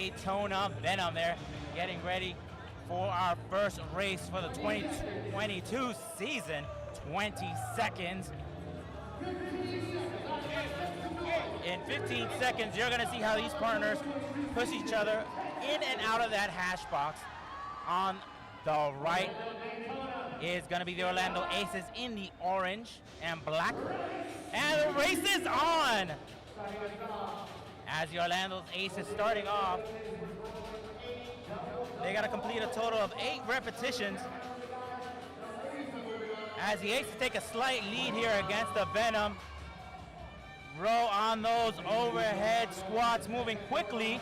Daytona Venom there, getting ready for our first race for the 2022 season. 20 seconds. In 15 seconds, you're going to see how these partners push each other in and out of that hash box. On the right is going to be the Orlando Aces in the orange and black. And the race is on! As the Orlando Aces starting off, they got to complete a total of 8 repetitions. As the Aces take a slight lead here against the Venom. Row on those overhead squats, moving quickly.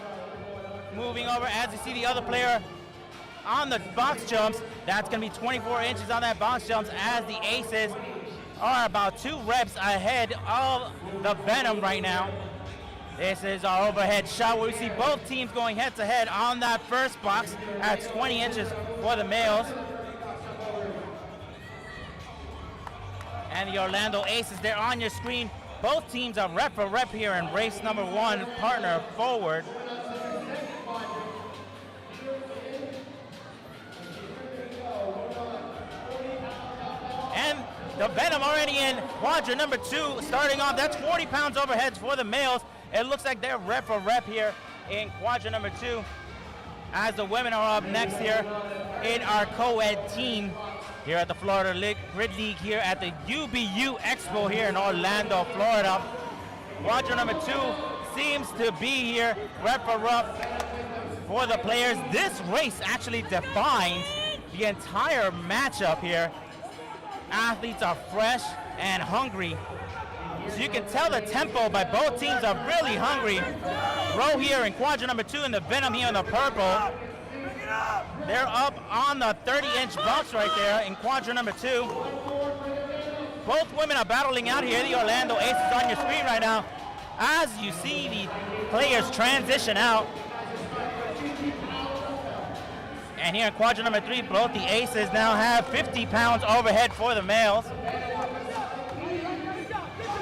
Moving over as you see the other player on the box jumps. That's going to be 24 inches on that box jumps as the Aces are about 2 reps ahead of the Venom right now. This is our overhead shot where we see both teams going head to head on that first box. That's 20 inches for the males. And the Orlando Aces, they're on your screen. Both teams are rep for rep here in race number 1, partner forward. And the Venom already in quadrant number 2, starting off. That's 40 pounds overheads for the males. It looks like they're rep for rep here in quadrant number 2. As the women are up next here in our co-ed team here at the Florida Grid League here at the UBU Expo here in Orlando, Florida. Quadrant number 2 seems to be here rep for rep for the players. This race actually defines the entire matchup here. Athletes are fresh and hungry. So you can tell the tempo by both teams are really hungry. Row here in quadrant number 2 and the Venom here in the purple. They're up on the 30-inch box right there in quadrant number 2. Both women are battling out here. The Orlando Aces on your screen right now. As you see the players transition out. And here in quadrant number 3, both the Aces now have 50 pounds overhead for the males.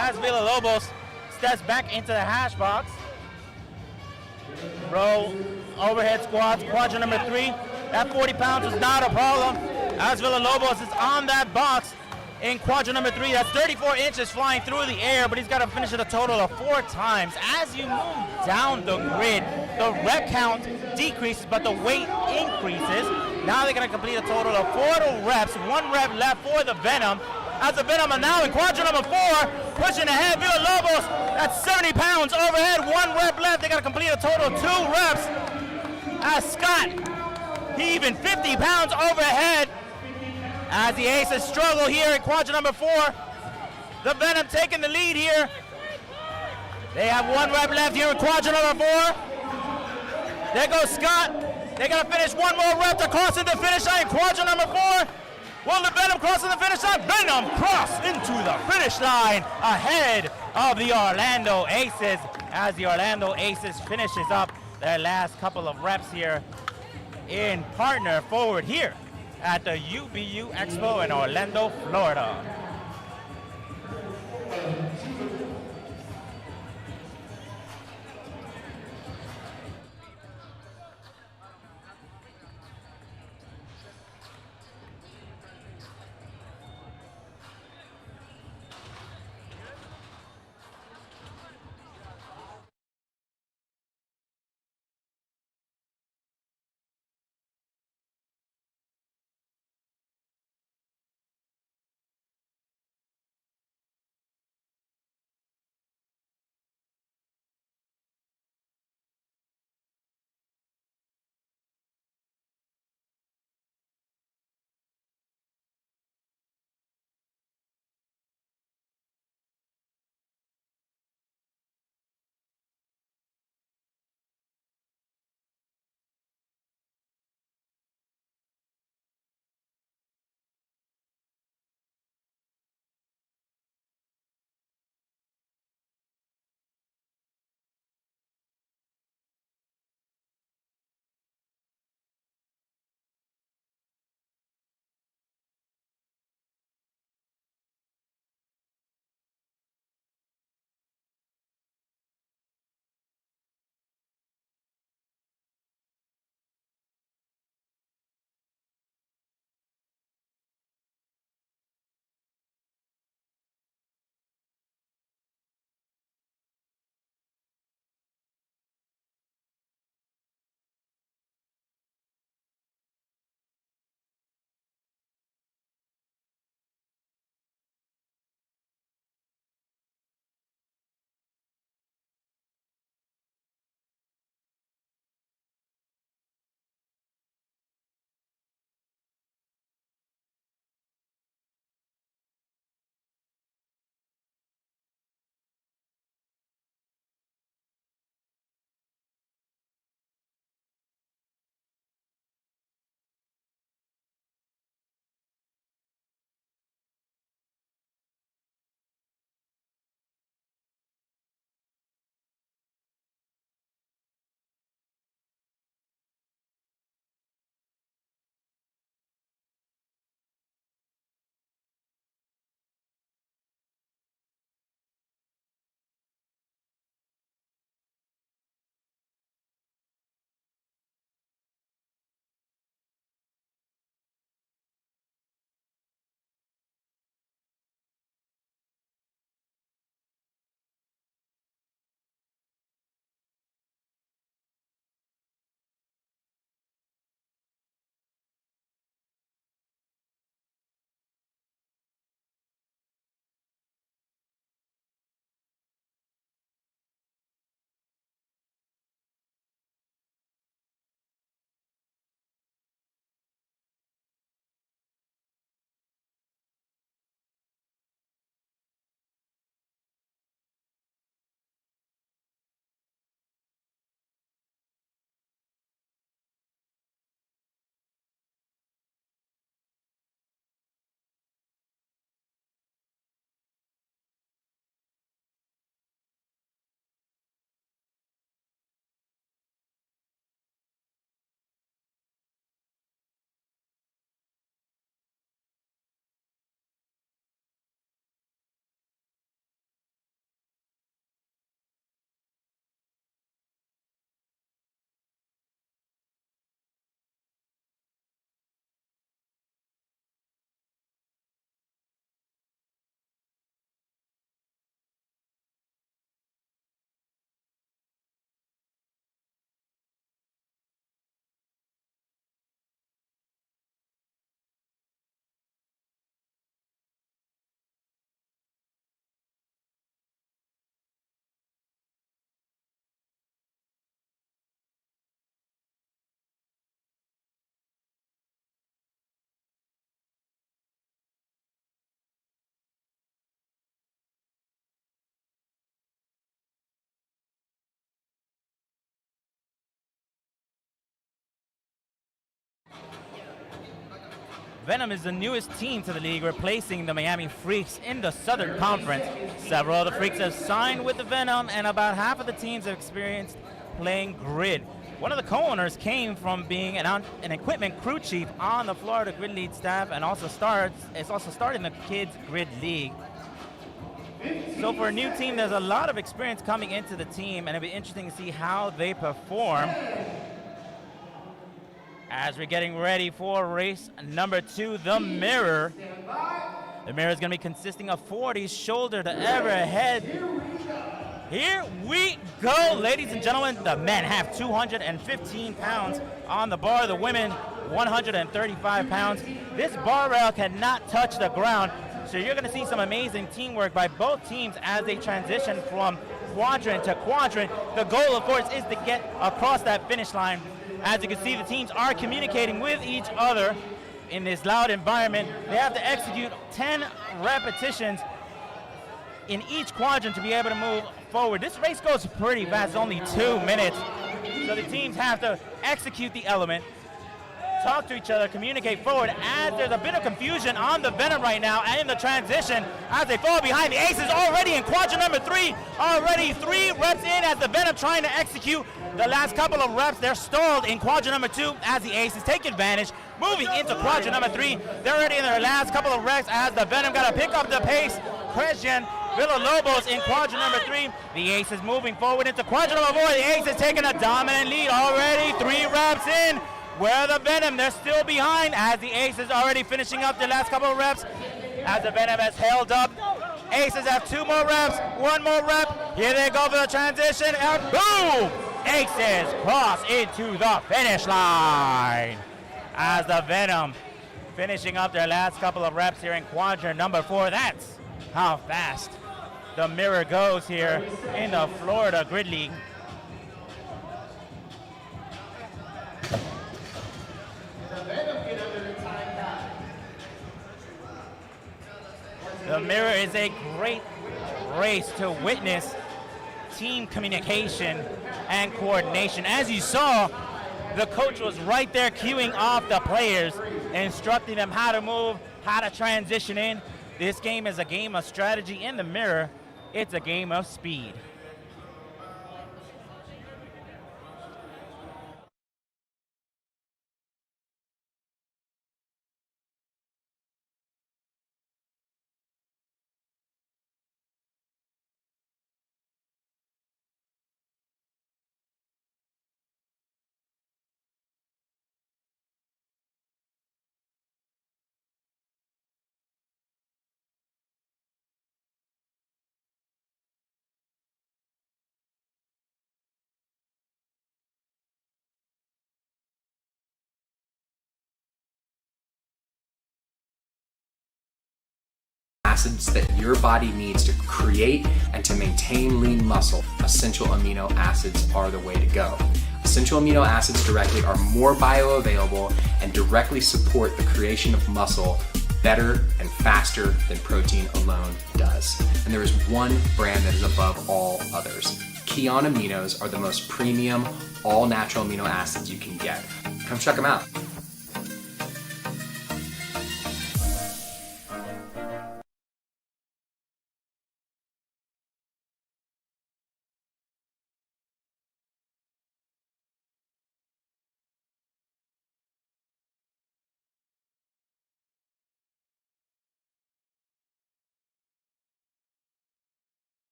As Villalobos steps back into the hash box. Row overhead squats, quadrant number 3. That 40 pounds is not a problem. As Villalobos is on that box in quadrant number 3. That's 34 inches flying through the air, but he's got to finish it a total of 4 times. As you move down the grid, the rep count decreases, but the weight increases. Now they're going to complete a total of 4 reps. 1 rep left for the Venom. As the Venom are now in quadrant number 4, pushing ahead. Villalobos, that's 70 pounds overhead. 1 rep left. They got to complete a total of 2 reps. As Scott, he even 50 pounds overhead. As the Aces struggle here in quadrant number 4. The Venom taking the lead here. They have 1 rep left here in quadrant number 4. There goes Scott. They got to finish 1 more rep to cross into the finish line in quadrant number 4. Will the Venom cross in the finish line? Venom cross into the finish line ahead of the Orlando Aces as the Orlando Aces finishes up their last couple of reps here in partner forward here at the UBU Expo in Orlando, Florida. Venom is the newest team to the league, replacing the Miami Freaks in the Southern Conference. Several of the Freaks have signed with the Venom, and about half of the teams have experienced playing grid. One of the co-owners came from being an equipment crew chief on the Florida Grid League staff, and is also starting the Kids Grid League. So for a new team, there's a lot of experience coming into the team, and it'll be interesting to see how they perform as we're getting ready for race number 2, the Mirror. The Mirror is going to be consisting of 40s, shoulder to overhead. Here we go, ladies and gentlemen. The men have 215 pounds on the bar. The women, 135 pounds. This bar rail cannot touch the ground, so you're going to see some amazing teamwork by both teams as they transition from quadrant to quadrant. The goal, of course, is to get across that finish line. As you can see, the teams are communicating with each other in this loud environment. They have to execute 10 repetitions in each quadrant to be able to move forward. This race goes pretty fast, only 2 minutes. So the teams have to execute the element, talk to each other, communicate forward, as there's a bit of confusion on the Venom right now and in the transition as they fall behind. The Aces already in quadrant number 3, already 3 reps in as the Venom trying to execute the last couple of reps. They're stalled in quadrant number 2 as the Aces take advantage. Moving into quadrant number 3, they're already in their last couple of reps as the Venom got to pick up the pace. Christian Villalobos in quadrant number 3. The Aces moving forward into quadrant number 4. The Aces taking a dominant lead already, 3 reps in. Where the Venom, they're still behind as the Aces already finishing up their last couple of reps. As the Venom has held up. Aces have 2 more reps, 1 more rep. Here they go for the transition, and boom! Aces cross into the finish line. As the Venom finishing up their last couple of reps here in quadrant number 4. That's how fast the Mirror goes here in the Florida Grid League. The Mirror is a great race to witness team communication and coordination. As you saw, the coach was right there cueing off the players, instructing them how to move, how to transition in. This game is a game of strategy. In the Mirror, it's a game of speed. Acids that your body needs to create and to maintain lean muscle, essential amino acids are the way to go. Essential amino acids directly are more bioavailable and directly support the creation of muscle better and faster than protein alone does. And there is one brand that is above all others. Keon Aminos are the most premium, all natural amino acids you can get. Come check them out.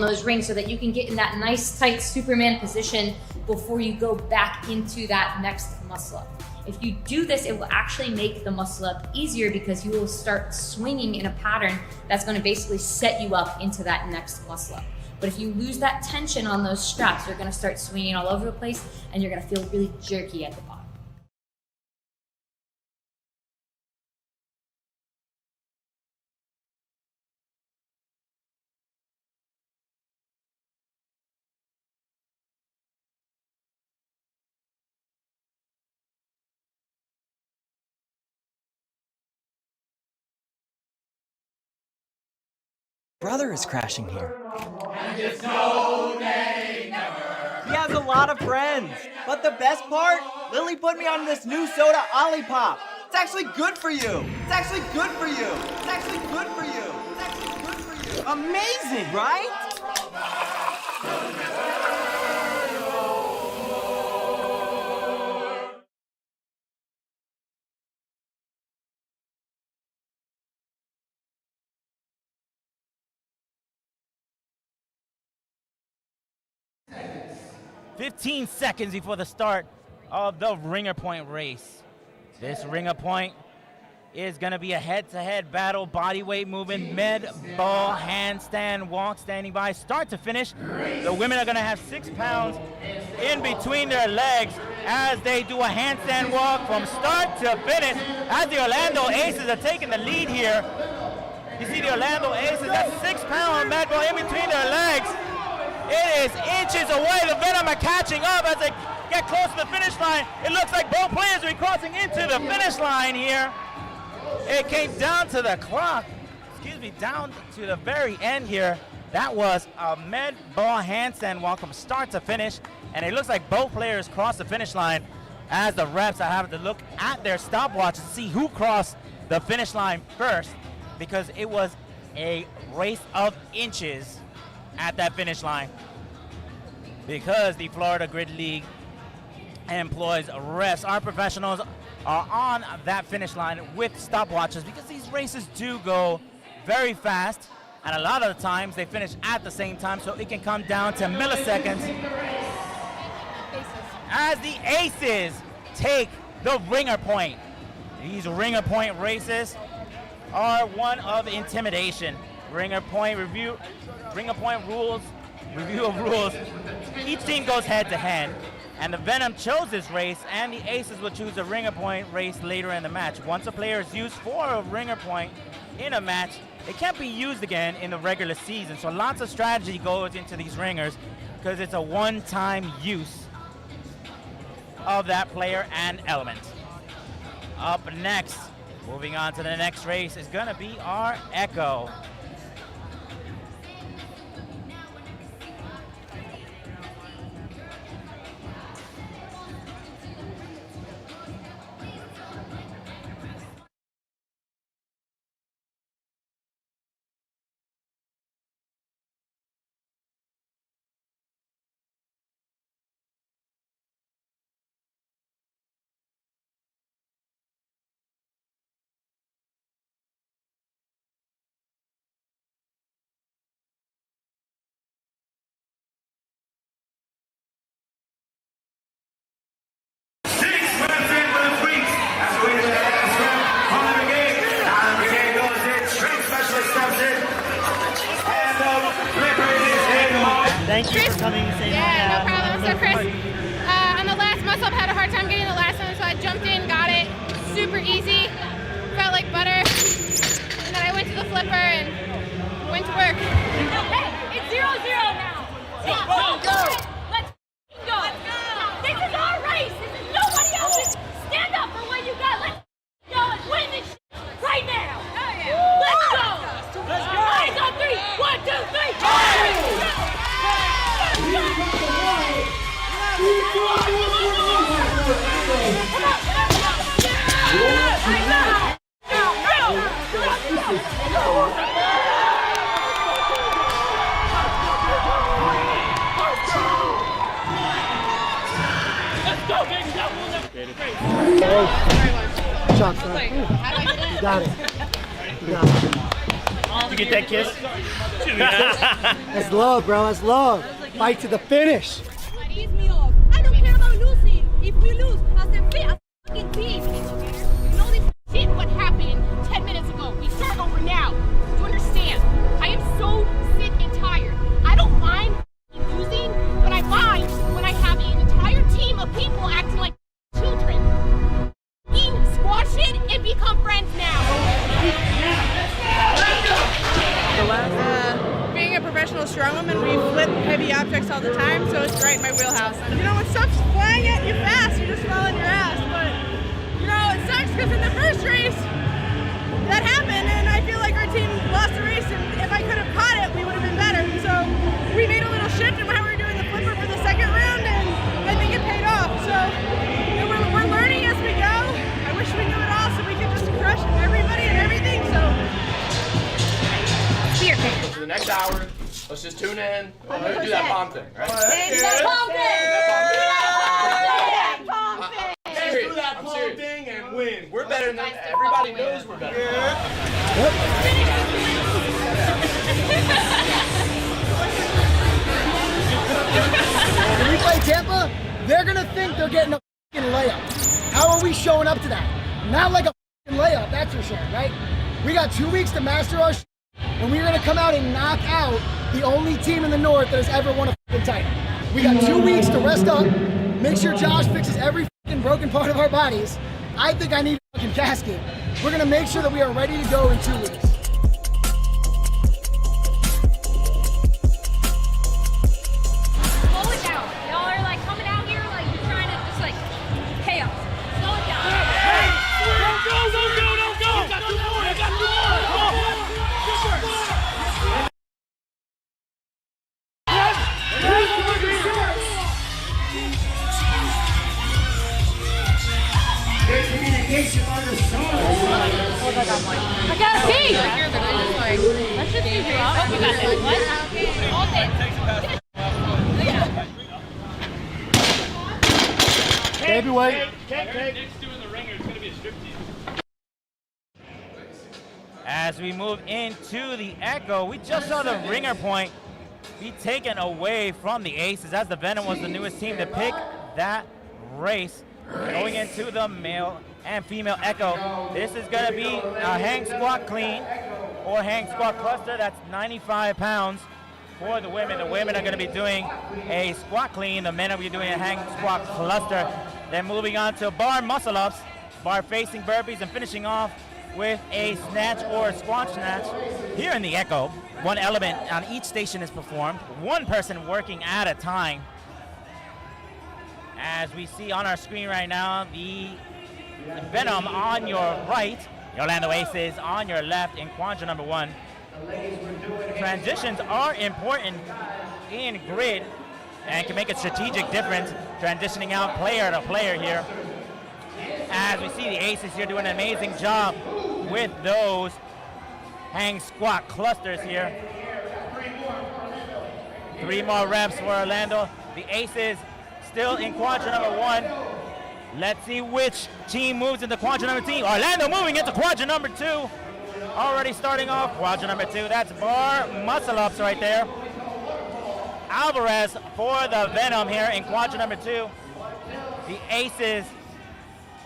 those rings so that you can get in that nice tight Superman position before you go back into that next muscle up. If you do this, it will actually make the muscle up easier because you will start swinging in a pattern that's going to basically set you up into that next muscle up. But if you lose that tension on those straps, you're going to start swinging all over the place and you're going to feel really jerky at the bottom. Brother is crashing here. And it's no day never. He has a lot of friends. But the best part, Lily put me on this new soda Olipop. It's actually good for you. It's actually good for you. It's actually good for you. It's actually good for you. Amazing, right? 15 seconds before the start of the Wringer Point race. This Wringer Point is going to be a head-to-head battle, body weight movement, med, ball, handstand, walk, standing by, start to finish. The women are going to have 6 pounds in between their legs as they do a handstand walk from start to finish. As the Orlando Aces are taking the lead here. You see the Orlando Aces, that 6-pound med ball in between their legs. It is inches away. The Venom are catching up as they get close to the finish line. It looks like both players are crossing into the finish line here. It came down to the clock, down to the very end here. That was a med ball handstand walk from start to finish, and it looks like both players crossed the finish line as the refs are having to look at their stopwatch to see who crossed the finish line first, because it was a race of inches at that finish line, because the Florida Grid League employs refs. Our professionals are on that finish line with stopwatches because these races do go very fast, and a lot of the times they finish at the same time, so it can come down to milliseconds as the Aces take the Wringer Point. These Wringer Point races are one of intimidation. Wringer Point review of rules. Each team goes head to head, and the Venom chose this race, and the Aces will choose a Wringer Point race later in the match. Once a player is used for a Wringer Point in a match, it can't be used again in the regular season. So lots of strategy goes into these ringers because it's a one-time use of that player and element. Up next, moving on to the next race, is going to be our Echo. Thank you for coming and saying yeah, no problem. So Chris, on the last muscle up, had a hard time getting the last one, so I jumped in, got it, super easy, felt like butter, and then I went to the flipper and went to work. Hey, it's 0-0 now. Go, go. Let's go. This is our race. This is nobody else's. Stand up for what you got. Let's go and win this right now. Let's go. Let's go. Eyes on 3. 1, 2, 3. Go. Shots, man. You got it. You got it. all You get that kiss? That's love, bro. That's love. Fight to the finish. Ease me off. I don't care about losing. If we lose, I'll say, a fucking team. You know this shit what happened 10 minutes ago. We start over now. Do you understand? I am so sick and tired. I don't mind losing, but I mind when I have an entire team of people acting like children. Squash it and become friends now. Being a professional strongwoman, we flip heavy objects all the time, so it's right in my wheelhouse. You know, when stuff's flying at you fast, you just fall on your ass. But, you know, it sucks because in the first race, that happened, and I feel like our team lost the race, and if I could have caught it, we would have been better. So we made a little shift in how we were doing the flipper for the second round, and I think it paid off. So you know, we're learning as we go. I wish we knew it all so we could just crush everybody and everything. So Spear kick. For the next hour, let's just tune in. Do that bomb thing, right? I'm serious. And win. We're better than everybody knows we're better. When we play Tampa, they're gonna think they're getting a f***ing layup. How are we showing up to that? Not like a f***ing layup, that's for sure, right? We got 2 weeks to master our shit, and we're gonna come out and knock out the only team in the North that has ever won a f***ing title. We got 2 weeks to rest up, make sure Josh fixes every f***ing broken part of our bodies. I think I need a f***ing casket. We're gonna make sure that we are ready to go in 2 weeks. Slow it down. Y'all are like coming out here like you're trying to just like chaos. Slow it down. I got a pee. That should be you out. You got this. What? All day. Heavyweight. As we move into the Echo, we just saw the Wringer point be taken away from the Aces as the Venom was the newest team to pick that race. Going into the male and female Echo, this is going to be a hang squat clean or hang squat cluster. That's 95 pounds for the women. The women are going to be doing a squat clean. The men are going to be doing a hang squat cluster. Then moving on to bar muscle ups, bar facing burpees, and finishing off with a snatch or a squat snatch. Here in the Echo, one element on each station is performed, one person working at a time. As we see on our screen right now, the Venom on your right, the Orlando Aces on your left in quadrant number 1. Transitions are important in grid and can make a strategic difference, transitioning out player to player here. As we see the Aces here doing an amazing job with those hang squat clusters here. 3 more reps for Orlando. The Aces still in quadrant number 1. Let's see which team moves into quadrant number 2. Orlando moving into quadrant number 2. Already starting off quadrant number 2. That's bar muscle ups right there. Alvarez for the Venom here in quadrant number 2. The Aces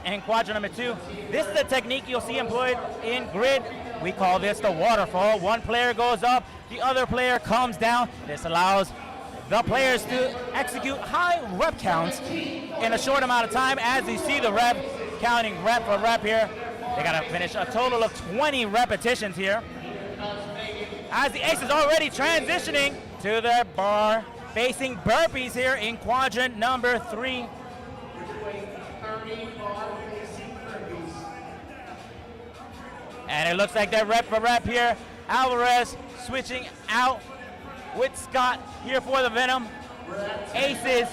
in quadrant number 2. This is the technique you'll see employed in grid. We call this the waterfall. One player goes up, the other player comes down. This allows the players to execute high rep counts in a short amount of time. As you see the rep, counting rep for rep here, they gotta finish a total of 20 repetitions here. As the Aces already transitioning to their bar facing burpees here in quadrant number 3. And it looks like they're rep for rep here. Alvarez switching out with Scott here for the Venom. Aces,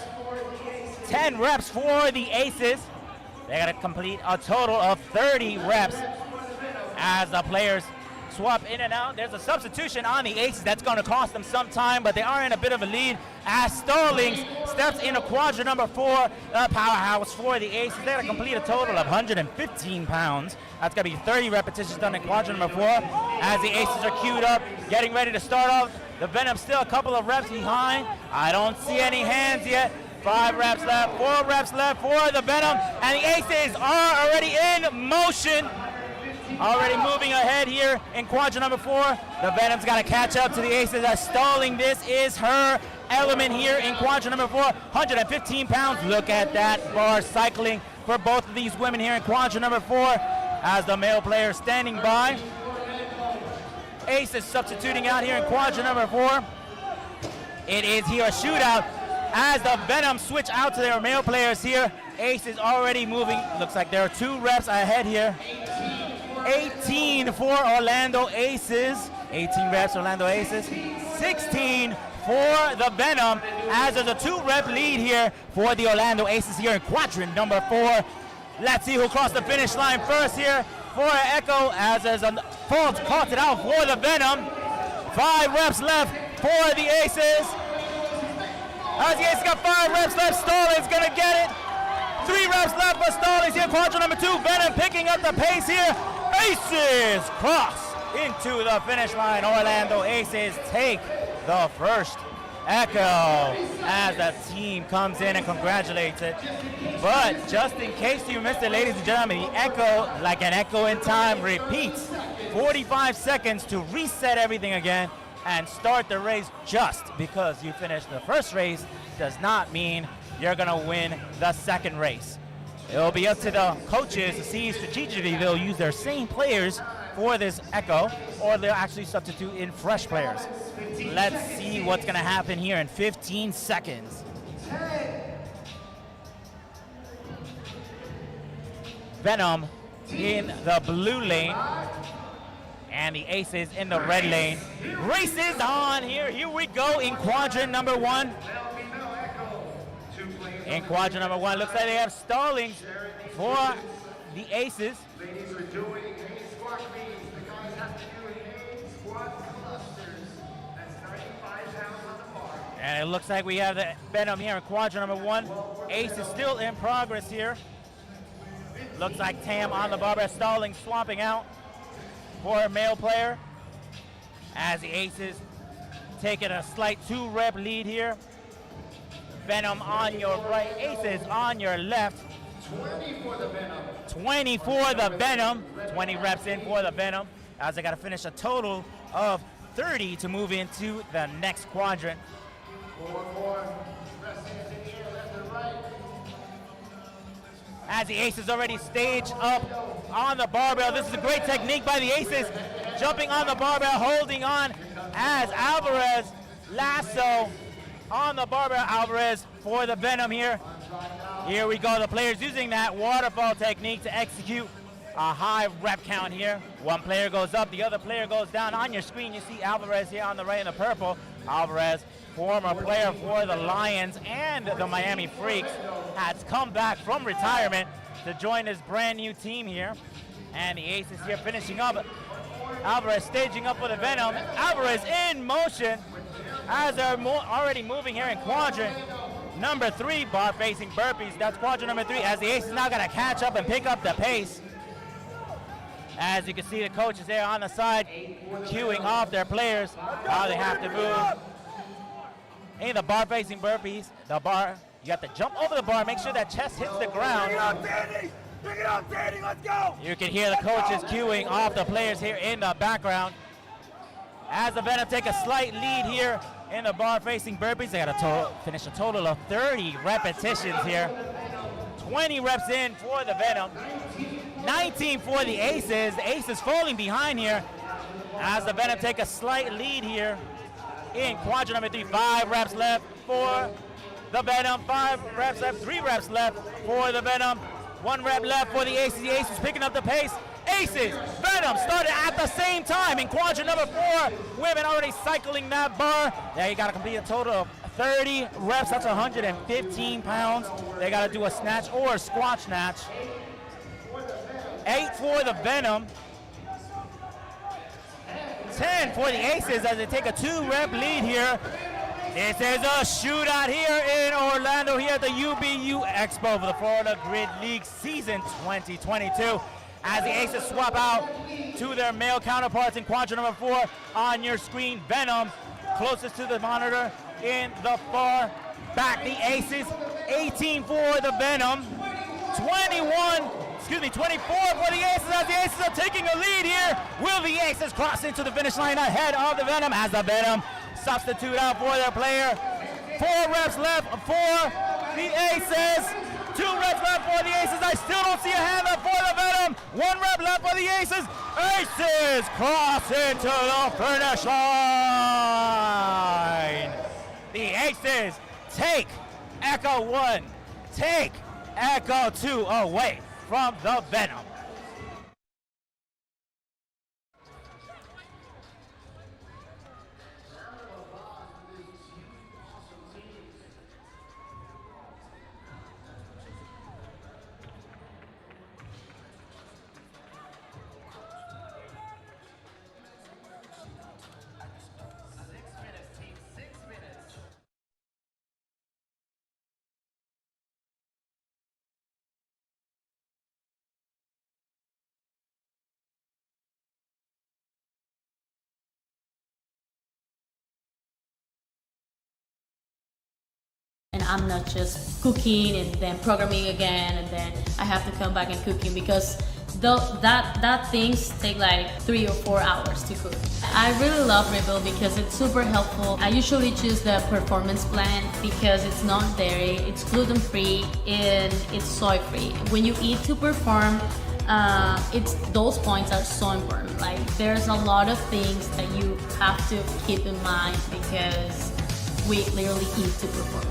10 reps for the Aces. They gotta complete a total of 30 reps as the players swap in and out. There's a substitution on the Aces that's gonna cost them some time, but they are in a bit of a lead as Stallings steps into quadrant number 4, the powerhouse for the Aces. They're going to complete a total of 115 pounds. That's going to be 30 repetitions done in quadrant number 4 as the Aces are queued up, getting ready to start off. The Venom still a couple of reps behind. I don't see any hands yet. 5 reps left, 4 reps left for the Venom, and the Aces are already in motion. Already moving ahead here in quadrant number 4. The Venom's got to catch up to the Aces that's stalling. This is her element here in quadrant number 4. 115 pounds. Look at that bar cycling for both of these women here in quadrant number 4 as the male player standing by. Aces substituting out here in quadrant number 4. It is here a shootout as the Venom switch out to their male players here. Aces already moving. Looks like there are 2 reps ahead here. 18 for Orlando Aces. 18 reps Orlando Aces. 16 for the Venom as there's a 2-rep lead here for the Orlando Aces here in quadrant number 4. Let's see who crossed the finish line first here for Echo as there's a fault caught it out for the Venom. 5 reps left for the Aces. As the Aces got 5 reps left, Stallings gonna get it. 3 reps left for Stallings here, quadrant number 2. Venom picking up the pace here. Aces cross into the finish line. Orlando Aces take the first Echo as the team comes in and congratulates it. But just in case you missed it, ladies and gentlemen, the Echo, like an echo in time, repeats. 45 seconds to reset everything again and start the race. Just because you finished the first race does not mean you're gonna win the second race. It'll be up to the coaches to see strategically they'll use their same players for this Echo or they'll actually substitute in fresh players. Let's see what's gonna happen here in 15 seconds. Venom in the blue lane and the Aces in the red lane. Race is on here. Here we go in quadrant number 1. In quadrant number 1, looks like they have Stallings for the Aces. Ladies are doing a squat clean. The guys have to do a squat clusters. That's 95 pounds on the bar. And it looks like we have the Venom here in quadrant number 1. Ace is still in progress here. Looks like Tam on the barbell, Stallings swapping out for a male player. As the Aces taking a slight 2-rep lead here. Venom on your right, Aces on your left. 20 for the Venom. 20 for the Venom. 20 reps in for the Venom. As they got to finish a total of 30 to move into the next quadrant. 4. Resting is in the air, left and right. As the Aces already staged up on the barbell. This is a great technique by the Aces. Jumping on the barbell, holding on as Alvarez lasso on the barbell. Alvarez for the Venom here. Here we go. The players using that waterfall technique to execute a high rep count here. One player goes up, the other player goes down. On your screen, you see Alvarez here on the right in the purple. Alvarez, former player for the Lions and the Miami Freaks, has come back from retirement to join this brand new team here. And the Aces here finishing up. Alvarez staging up for the Venom. Alvarez in motion as they're already moving here in quadrant number 3, bar facing burpees. That's quadrant number 3 as the Aces now got to catch up and pick up the pace. As you can see, the coaches there on the side cueing off their players how they have to move. In the bar facing burpees, the bar, you have to jump over the bar, make sure that chest hits the ground. Bring it up, Danny! Bring it up, Danny! Let's go! You can hear the coaches cueing off the players here in the background. As the Venom take a slight lead here in the bar facing burpees, they got to finish a total of 30 repetitions here. 20 reps in for the Venom. 19 for the Aces. The Aces falling behind here as the Venom take a slight lead here in quadrant number 3. 5 reps left for the Venom. 5 reps left, 3 reps left for the Venom. 1 rep left for the Aces. The Aces picking up the pace. Aces, Venom started at the same time in quadrant number 4. Women already cycling that bar. There you got to complete a total of 30 reps. That's 115 pounds. They got to do a snatch or a squat snatch. 8 for the Venom. 10 for the Aces as they take a 2-rep lead here. This is a shootout here in Orlando, here at the UBU Expo for the Florida Grid League season 2022. As the Aces swap out to their male counterparts in quadrant number 4 on your screen. Venom closest to the monitor in the far back. The Aces 18 for the Venom, 24 for the Aces, as the Aces are taking a lead here. Will the Aces cross into the finish line ahead of the Venom as the Venom substitute out for their player? 4 reps left for the Aces. 2 reps left for the Aces. I still don't see a hand up for the Venom. 1 rep left for the Aces. Aces cross into the finish line. The Aces take Echo 1, take Echo 2 away from the Venom. And I'm not just cooking and then programming again and then I have to come back and cooking, because that things take like 3 or 4 hours to cook. I really love Rebuild because it's super helpful. I usually choose the performance plan because it's non-dairy, it's gluten-free, and it's soy-free. When you eat to perform, those points are so important. Like, there's a lot of things that you have to keep in mind because we literally eat to perform.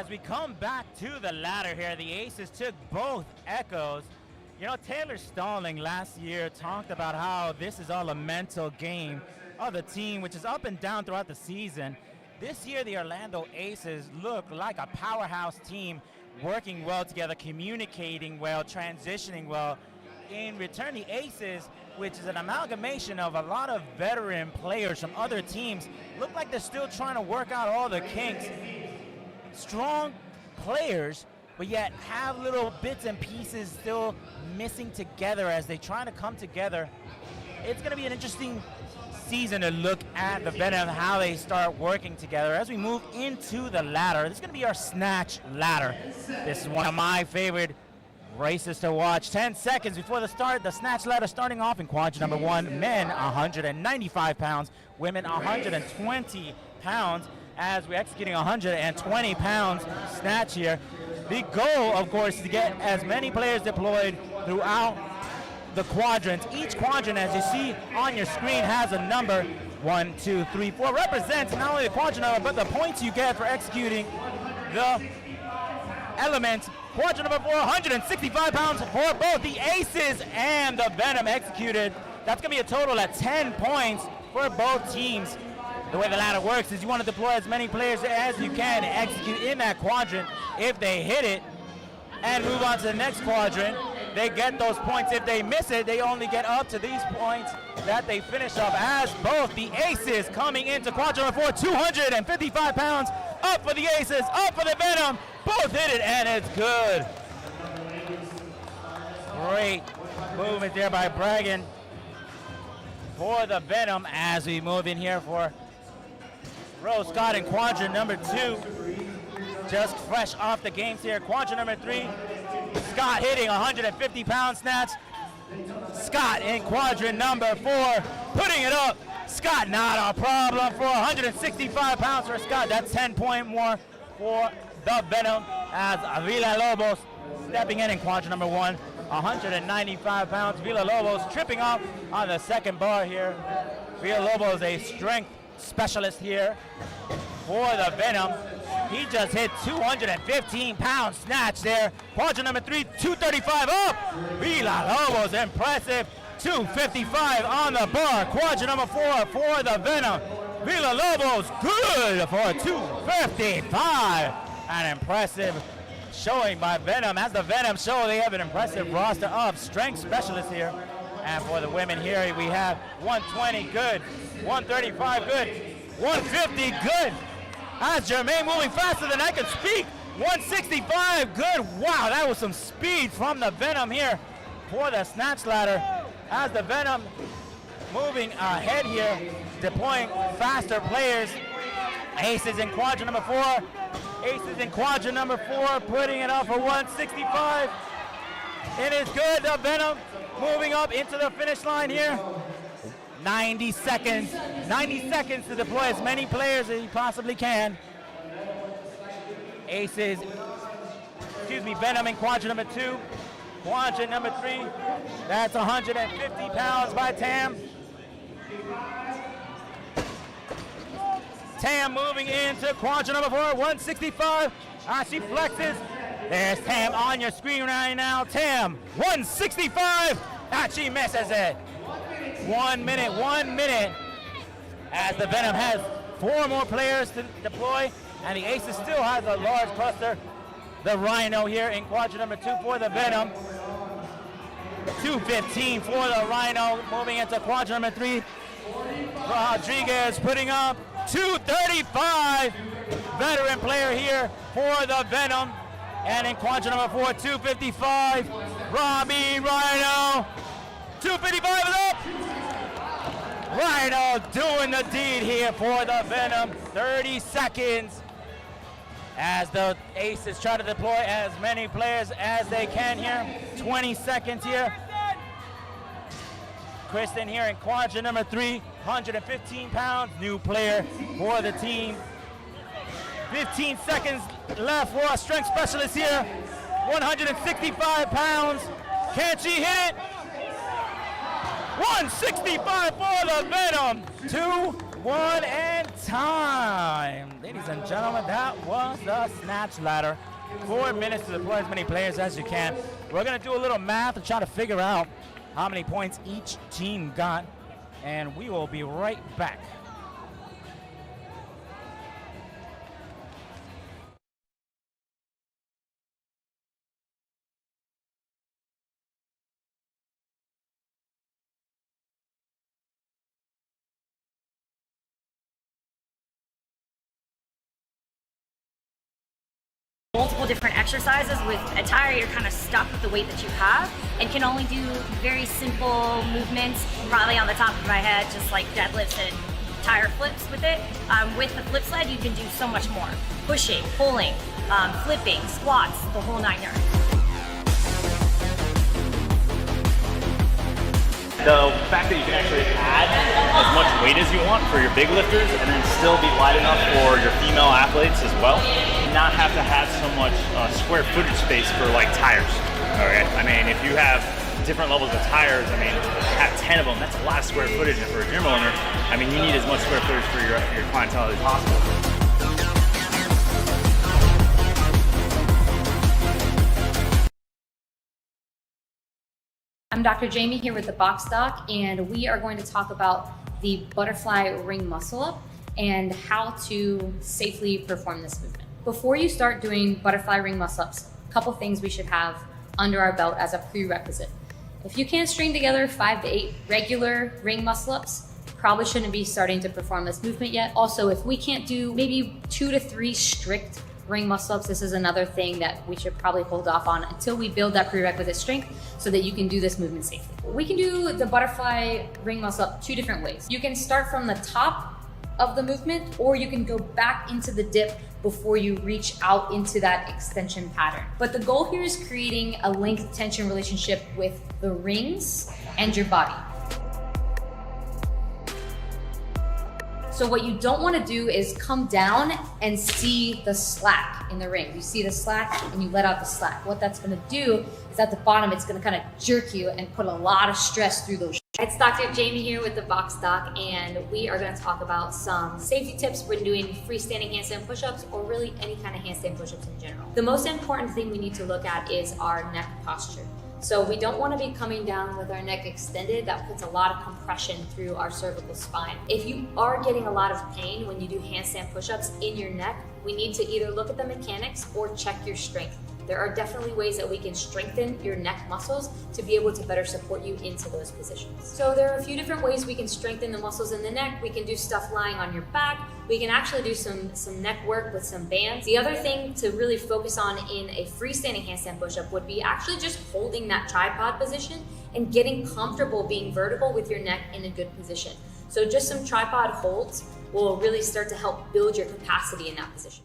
As we come back to the ladder here, the Aces took both Echoes. You know, Taylor Stalling last year talked about how this is all a mental game of the team, which is up and down throughout the season. This year, the Orlando Aces look like a powerhouse team, working well together, communicating well, transitioning well. In return, the Aces, which is an amalgamation of a lot of veteran players from other teams, look like they're still trying to work out all the kinks. Strong players, but yet have little bits and pieces still missing together as they try to come together. It's going to be an interesting season to look at the Venom, how they start working together. As we move into the ladder, this is going to be our Snatch ladder. This is one of my favorite races to watch. 10 seconds before the start, the Snatch ladder starting off in quadrant number 1, men 195 pounds, women 120 pounds, as we're executing 120 pounds Snatch here. The goal, of course, is to get as many players deployed throughout the quadrants. Each quadrant, as you see on your screen, has a number. 1, 2, 3, 4. Represents not only the quadrant number, but the points you get for executing the element. Quadrant number 4, 165 pounds for both the Aces and the Venom executed. That's going to be a total of 10 points for both teams. The way the ladder works is you want to deploy as many players as you can to execute in that quadrant. If they hit it and move on to the next quadrant, they get those points. If they miss it, they only get up to these points that they finish up. As both the Aces coming into quadrant number 4, 255 pounds, up for the Aces, up for the Venom. Both hit it, and it's good. Great movement there by Bragan for the Venom as we move in here for Rose Scott in quadrant number 2. Just fresh off the games here. Quadrant number 3, Scott hitting 150 pound snatch. Scott in quadrant number 4, putting it up. Scott, not a problem for 165 pounds for Scott. That's 10 point more for the Venom as Villalobos stepping in quadrant number 1, 195 pounds. Villalobos tripping off on the second bar here. Villalobos, a strength specialist here for the Venom. He just hit 215 pound snatch there. Quadrant number 3, 235 up. Villalobos, impressive. 255 on the bar. Quadrant number 4 for the Venom. Villalobos, good for 255. An impressive showing by Venom. As the Venom show, they have an impressive roster of strength specialists here. And for the women here, we have 120, good. 135, good. 150, good. As Jermaine moving faster than I can speak. 165, good. Wow, that was some speed from the Venom here for the Snatch ladder. As the Venom moving ahead here, deploying faster players. Aces in quadrant number 4. Aces in quadrant number 4, putting it up for 165. It is good. The Venom moving up into the finish line here. 90 seconds. 90 seconds to deploy as many players as you possibly can. Aces, Venom in quadrant number 2. Quadrant number 3, that's 150 pounds by Tam. Tam moving into quadrant number 4, 165. She flexes. There's Tam on your screen right now. Tam, 165. She misses it. 1 minute, 1 minute. As the Venom has 4 more players to deploy, and the Aces still has a large cluster. The Rhino here in quadrant number 2 for the Venom. 215 for the Rhino, moving into quadrant number 3. Rodriguez putting up 235. Veteran player here for the Venom. And in quadrant number 4, 255. Robbie Rhino. 255 is up. Rhino doing the deed here for the Venom. 30 seconds as the Aces try to deploy as many players as they can here. 20 seconds here. Kristen here in quadrant number 3, 115 pounds, new player for the team. 15 seconds left for our strength specialist here. 165 pounds. Can she hit it? 165 for the Venom. 2, 1, and time. Ladies and gentlemen, that was the snatch ladder. 4 minutes to deploy as many players as you can. We're going to do a little math to try to figure out how many points each team got, and we will be right back. Multiple different exercises. With a tire, you're kind of stuck with the weight that you have and can only do very simple movements, probably on the top of my head, just like deadlifts and tire flips with it. With the flip sled, you can do so much more. Pushing, pulling, flipping, squats, the whole 9 yards. The fact that you can actually add as much weight as you want for your big lifters and then still be wide enough for your female athletes as well, and not have to have so much square footage space for like tires. Okay, I mean, if you have different levels of tires, I mean, have 10 of them, that's a lot of square footage, and for a gym owner, I mean, you need as much square footage for your clientele as possible. I'm Dr. Jamie here with the Box Doc, and we are going to talk about the butterfly ring muscle up and how to safely perform this movement. Before you start doing butterfly ring muscle ups, a couple things we should have under our belt as a prerequisite. If you can't string together 5 to 8 regular ring muscle ups, probably shouldn't be starting to perform this movement yet. Also, if we can't do maybe 2 to 3 strict ring muscle ups, this is another thing that we should probably hold off on until we build that prerequisite strength so that you can do this movement safely. We can do the butterfly ring muscle up 2 different ways. You can start from the top of the movement, or you can go back into the dip before you reach out into that extension pattern. But the goal here is creating a length tension relationship with the rings and your body. So what you don't want to do is come down and see the slack in the ring. You see the slack and you let out the slack. What that's going to do is at the bottom, it's going to kind of jerk you and put a lot of stress through those. It's Dr. Jamie here with the Box Doc, and we are going to talk about some safety tips when doing freestanding handstand push-ups, or really any kind of handstand push-ups in general. The most important thing we need to look at is our neck posture. So we don't want to be coming down with our neck extended. That puts a lot of compression through our cervical spine. If you are getting a lot of pain when you do handstand push-ups in your neck, we need to either look at the mechanics or check your strength. There are definitely ways that we can strengthen your neck muscles to be able to better support you into those positions. So there are a few different ways we can strengthen the muscles in the neck. We can do stuff lying on your back. We can actually do some neck work with some bands. The other thing to really focus on in a freestanding handstand push-up would be actually just holding that tripod position and getting comfortable being vertical with your neck in a good position. So just some tripod holds will really start to help build your capacity in that position.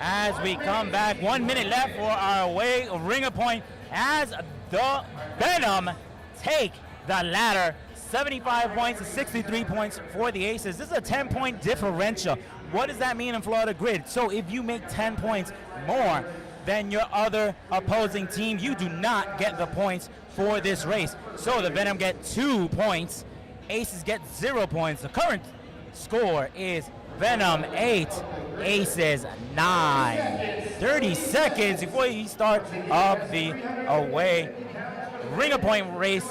As we come back, 1 minute left for our away ringer point as the Venom take the ladder. 75 points to 63 points for the Aces. This is a 10-point differential. What does that mean in Florida Grid? So if you make 10 points more than your other opposing team, you do not get the points for this race. So the Venom get 2 points, Aces get 0 points. The current score is Venom 8, Aces 9. 30 seconds before you start of the away ringer point race.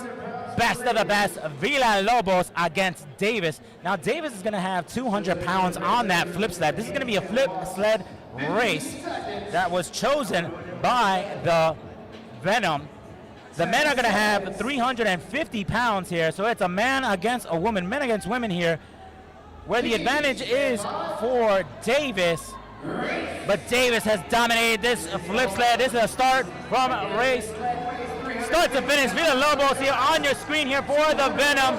Best of the best, Villalobos against Davis. Now Davis is gonna have 200 pounds on that flip sled. This is gonna be a flip sled race that was chosen by the Venom. The men are gonna have 350 pounds here, so it's a man against a woman, men against women here, where the advantage is for Davis. But Davis has dominated this flip sled. This is a start from a race. Start to finish. Villalobos here on your screen here for the Venom.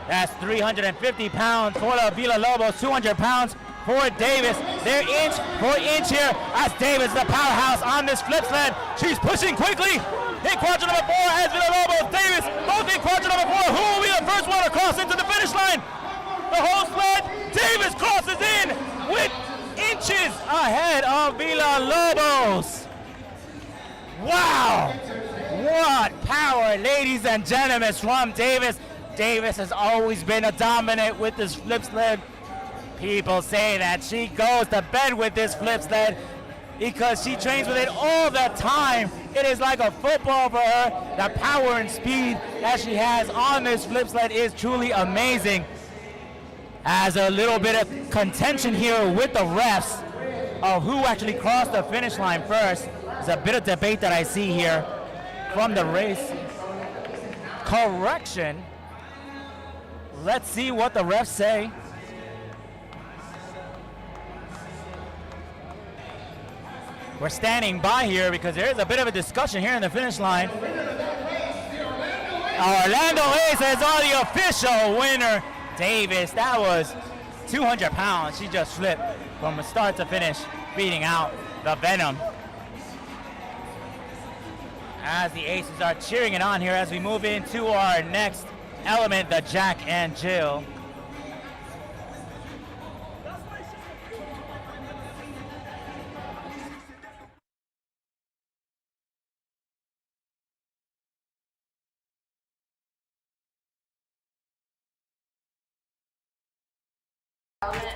That's 350 pounds for the Villalobos, 200 pounds for Davis. They're inch for inch here as Davis, the powerhouse on this flip sled. She's pushing quickly. In quadrant number 4 as Villalobos, Davis, both in quadrant number 4. Who will be the first one to cross into the finish line? The whole sled, Davis crosses in with inches ahead of Villalobos. Wow, what power, ladies and gentlemen, from Davis. Davis has always been a dominant with this flip sled. People say that she goes to bed with this flip sled because she trains with it all the time. It is like a football for her. The power and speed that she has on this flip sled is truly amazing. As a little bit of contention here with the refs of who actually crossed the finish line first. There's a bit of debate that I see here from the race. Correction. Let's see what the refs say. We're standing by here because there is a bit of a discussion here in the finish line. Orlando Aces are the official winner. Davis, that was 200 pounds. She just flipped from start to finish, beating out the Venom. As the Aces are cheering it on here as we move into our next element, the Jack and Jill.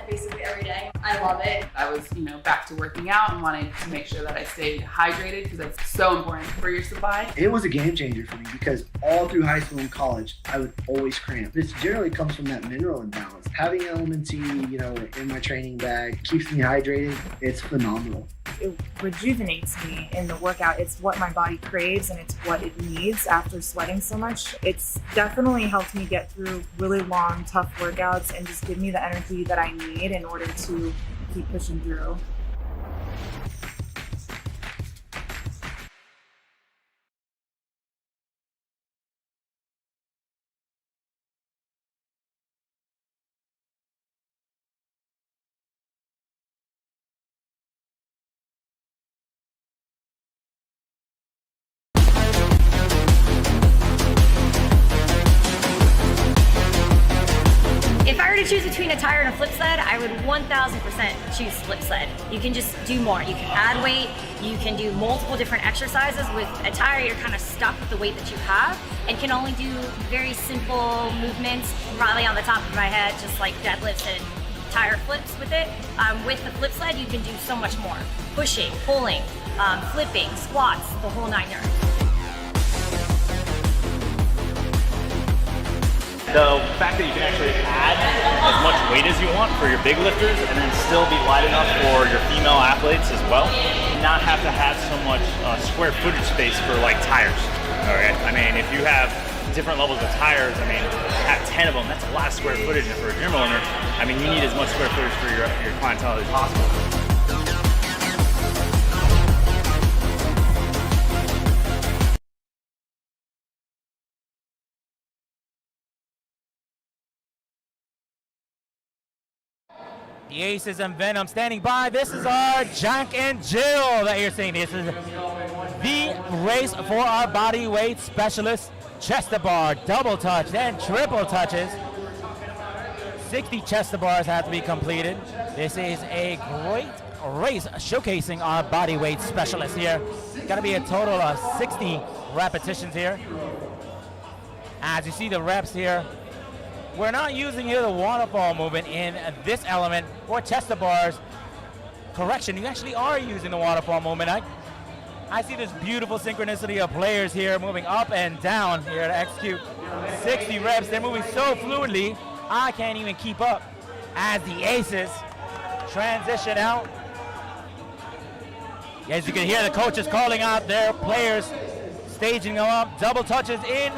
Basically every day. I love it. I was, back to working out and wanted to make sure that I stayed hydrated because that's so important for your supply. It was a game changer for me because all through high school and college, I would always cramp. This generally comes from that mineral imbalance. Having Element C, in my training bag keeps me hydrated. It's phenomenal. It rejuvenates me in the workout. It's what my body craves and it's what it needs after sweating so much. It's definitely helped me get through really long, tough workouts and just give me the energy that I need in order to keep pushing through. If I were to choose between a tire and a flip sled, I would 1000% choose flip sled. You can just do more. You can add weight, you can do multiple different exercises. With a tire, you're kind of stuck with the weight that you have and can only do very simple movements, probably on the top of my head, just like deadlifts and tire flips with it. With the flip sled, you can do so much more. Pushing, pulling, flipping, squats, the whole 9 yards. The fact that you can actually add as much weight as you want for your big lifters and then still be wide enough for your female athletes as well, not have to have so much square footage space for like tires. All right. I mean, if you have different levels of tires, have 10 of them, that's a lot of square footage. And for a gym owner, you need as much square footage for your clientele as possible. The Aces and Venom standing by. This is our Jack and Jill that you're seeing. This is the race for our body weight specialists. Chest to bar, double touch, then triple touches. 60 chest to bars have to be completed. This is a great race showcasing our body weight specialists here. Got to be a total of 60 repetitions here. As you see the reps here, we're not using here the waterfall movement in this element or chest to bars. Correction, you actually are using the waterfall movement. I see this beautiful synchronicity of players here moving up and down here to execute 60 reps. They're moving so fluidly, I can't even keep up as the Aces transition out. As you can hear, the coaches calling out their players, staging them up. Double touches in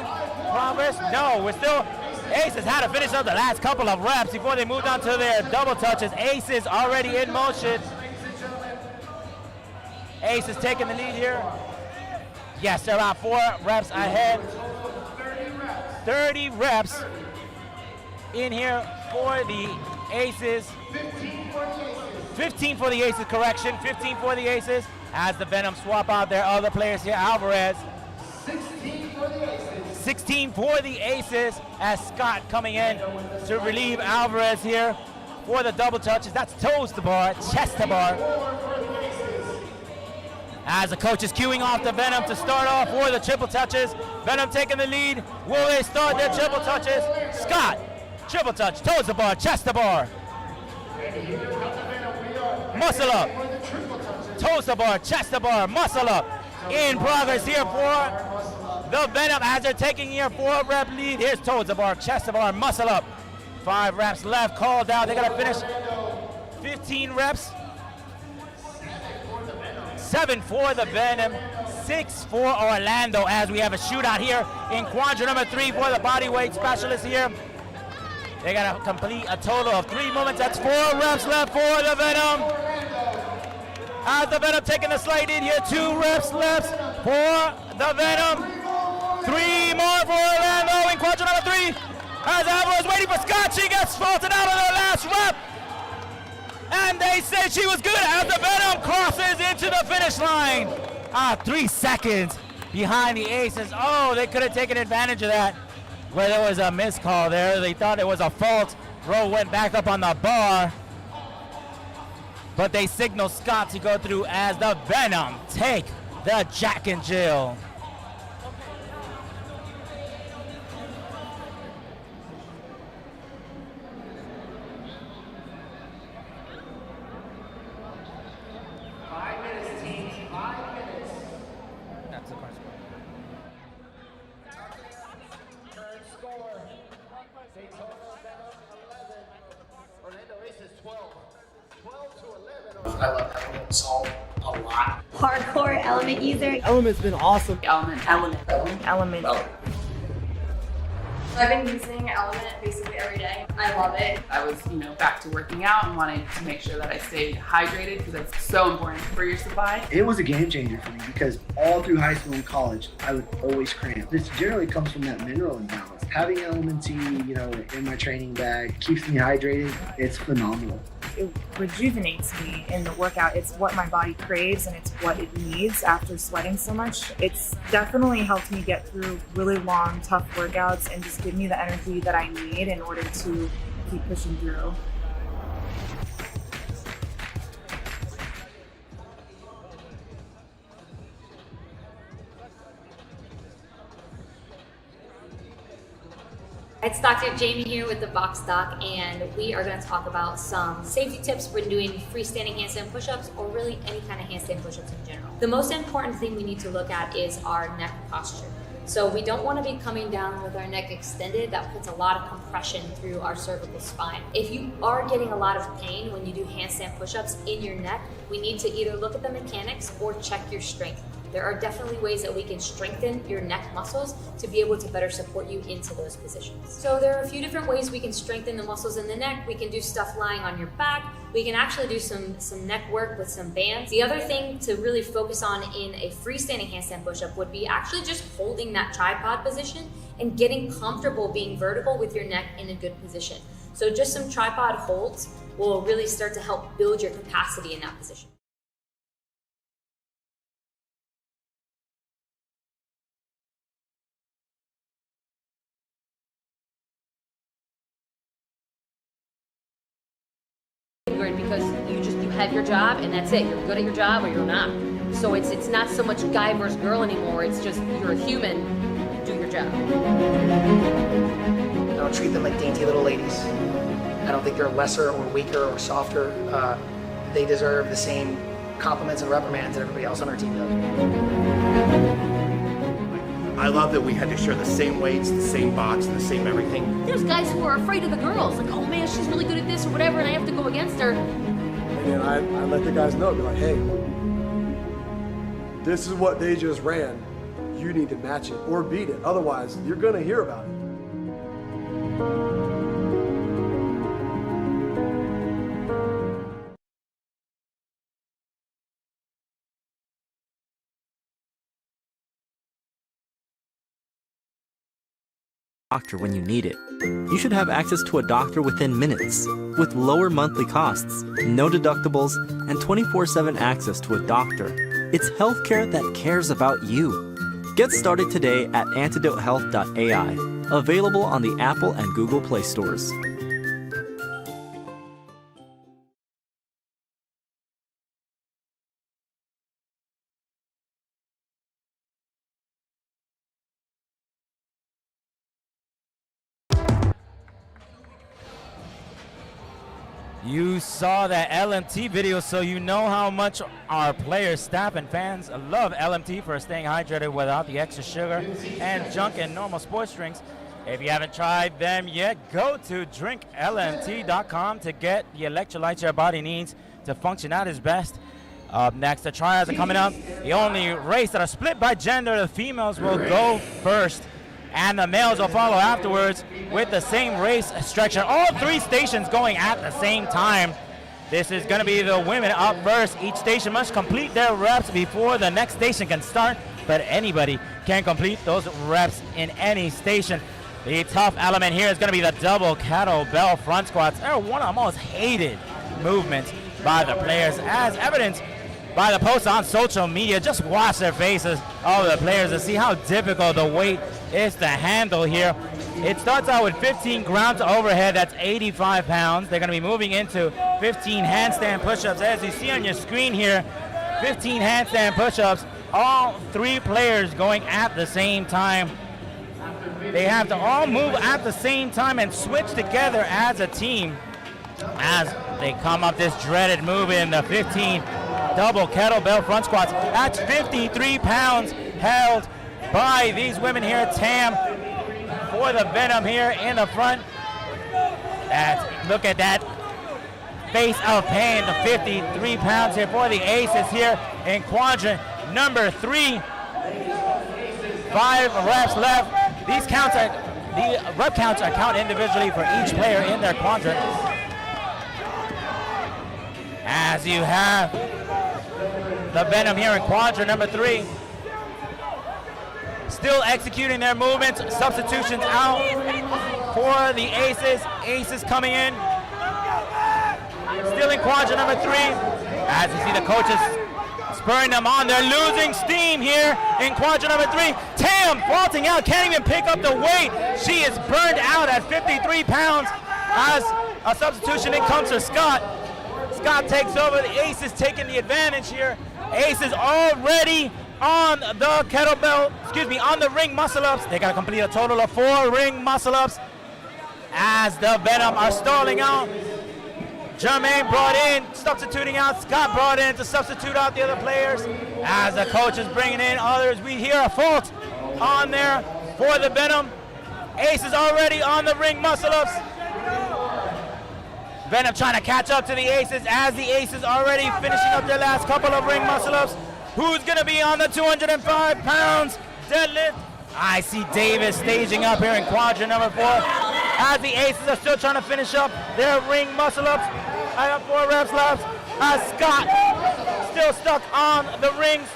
progress. No, we're still Aces had to finish up the last couple of reps before they moved on to their double touches. Aces already in motion. Aces taking the lead here. Yes, they're around 4 reps ahead. 30 reps in here for the Aces. 15 for the Aces, correction. 15 for the Aces as the Venom swap out their other players here. Alvarez. 16 for the Aces as Scott coming in to relieve Alvarez here for the double touches. That's toes to bar, chest to bar. As the coach is queuing off the Venom to start off for the triple touches. Venom taking the lead. Will they start their triple touches? Scott, triple touch, toes to bar, chest to bar. Muscle up. Toes to bar, chest to bar, muscle up. In progress here for the Venom as they're taking here 4 rep lead. Here's toes to bar, chest to bar, muscle up. 5 reps left, called out. They gotta finish 15 reps. 7 for the Venom, 6 for Orlando as we have a shootout here in quadrant number 3 for the bodyweight specialist here. They gotta complete a total of 3 movements. That's 4 reps left for the Venom. As the Venom taking the slight lead here, 2 reps left for the Venom. 3 more for Orlando in quadrant number 3. As Alvarez waiting for Scott, she gets faulted out of the last rep. And they say she was good as the Venom crosses into the finish line. 3 seconds behind the Aces. Oh, they could have taken advantage of that where there was a miscall there. They thought it was a fault. Rowe went back up on the bar. But they signal Scott to go through as the Venom take the Jack and Jill. I love Element Salt a lot. Hardcore Element user. Element's been awesome. Element. I've been using Element basically every day. I love it. I was, back to working out and wanted to make sure that I stayed hydrated because that's so important for your supply. It was a game changer for me because all through high school and college, I would always cramp. This generally comes from that mineral imbalance. Having Element T, in my training bag keeps me hydrated. It's phenomenal. It rejuvenates me in the workout. It's what my body craves and it's what it needs after sweating so much. It's definitely helped me get through really long, tough workouts and just give me the energy that I need in order to keep pushing through. It's Dr. Jamie here with the Box Doc, and we are going to talk about some safety tips when doing freestanding handstand push-ups or really any kind of handstand push-ups in general. The most important thing we need to look at is our neck posture. So we don't want to be coming down with our neck extended. That puts a lot of compression through our cervical spine. If you are getting a lot of pain when you do handstand push-ups in your neck, we need to either look at the mechanics or check your strength. There are definitely ways that we can strengthen your neck muscles to be able to better support you into those positions. So there are a few different ways we can strengthen the muscles in the neck. We can do stuff lying on your back. We can actually do some neck work with some bands. The other thing to really focus on in a freestanding handstand push-up would be actually just holding that tripod position and getting comfortable being vertical with your neck in a good position. So just some tripod holds will really start to help build your capacity in that position. Because you have your job and that's it. You're good at your job or you're not. So it's not so much guy versus girl anymore. It's just you're a human. Do your job. I don't treat them like dainty little ladies. I don't think they're lesser or weaker or softer. They deserve the same compliments and reprimands that everybody else on our team does. I love that we had to share the same weights, the same box, and the same everything. There's guys who are afraid of the girls. Like, oh man, she's really good at this or whatever, and I have to go against her. And I let the guys know, be like, hey, this is what they just ran. You need to match it or beat it. Otherwise, you're going to hear about it. Doctor when you need it. You should have access to a doctor within minutes, with lower monthly costs, no deductibles, and 24/7 access to a doctor. It's healthcare that cares about you. Get started today at antidotehealth.ai, available on the Apple and Google Play stores. You saw that LMT video, so you know how much our players, staff, and fans love LMT for staying hydrated without the extra sugar and junk in normal sports drinks. If you haven't tried them yet, go to drinklmt.com to get the electrolytes your body needs to function at its best. Up next, the triads are coming up. The only race that are split by gender, the females will go first, and the males will follow afterwards with the same race structure. All three stations going at the same time. This is going to be the women up first. Each station must complete their reps before the next station can start, but anybody can complete those reps in any station. The tough element here is going to be the double kettlebell front squats. They're one of the most hated movements by the players, as evidenced by the posts on social media. Just watch their faces, all the players, to see how difficult the weight is to handle here. It starts out with 15 ground to overhead, that's 85 pounds. They're going to be moving into 15 handstand push-ups. As you see on your screen here, 15 handstand push-ups, all three players going at the same time. They have to all move at the same time and switch together as a team as they come up this dreaded move in the 15 double kettlebell front squats. That's 53 pounds held by these women here. Tam for the Venom here in the front. Look at that face of pain, the 53 pounds here for the aces here in quadrant number 3. 5 reps left. These counts are, the rep counts are counted individually for each player in their quadrant. As you have the Venom here in quadrant number 3. Still executing their movements. Substitutions out for the aces. Aces coming in. Still in quadrant number 3. As you see the coaches spurring them on. They're losing steam here in quadrant number 3. Tam vaulting out, can't even pick up the weight. She is burned out at 53 pounds. As a substitution, in comes for Scott. Scott takes over. The aces taking the advantage here. Aces already on the kettlebell, on the ring muscle-ups. They got to complete a total of 4 ring muscle-ups as the Venom are stalling out. Jermaine brought in, substituting out. Scott brought in to substitute out the other players. As the coach is bringing in others, we hear a fault on there for the Venom. Aces already on the ring muscle-ups. Venom trying to catch up to the aces as the aces already finishing up their last couple of ring muscle-ups. Who's going to be on the 205 pounds deadlift? I see Davis staging up here in quadrant number 4 as the aces are still trying to finish up their ring muscle-ups. I have 4 reps left. Scott still stuck on the rings.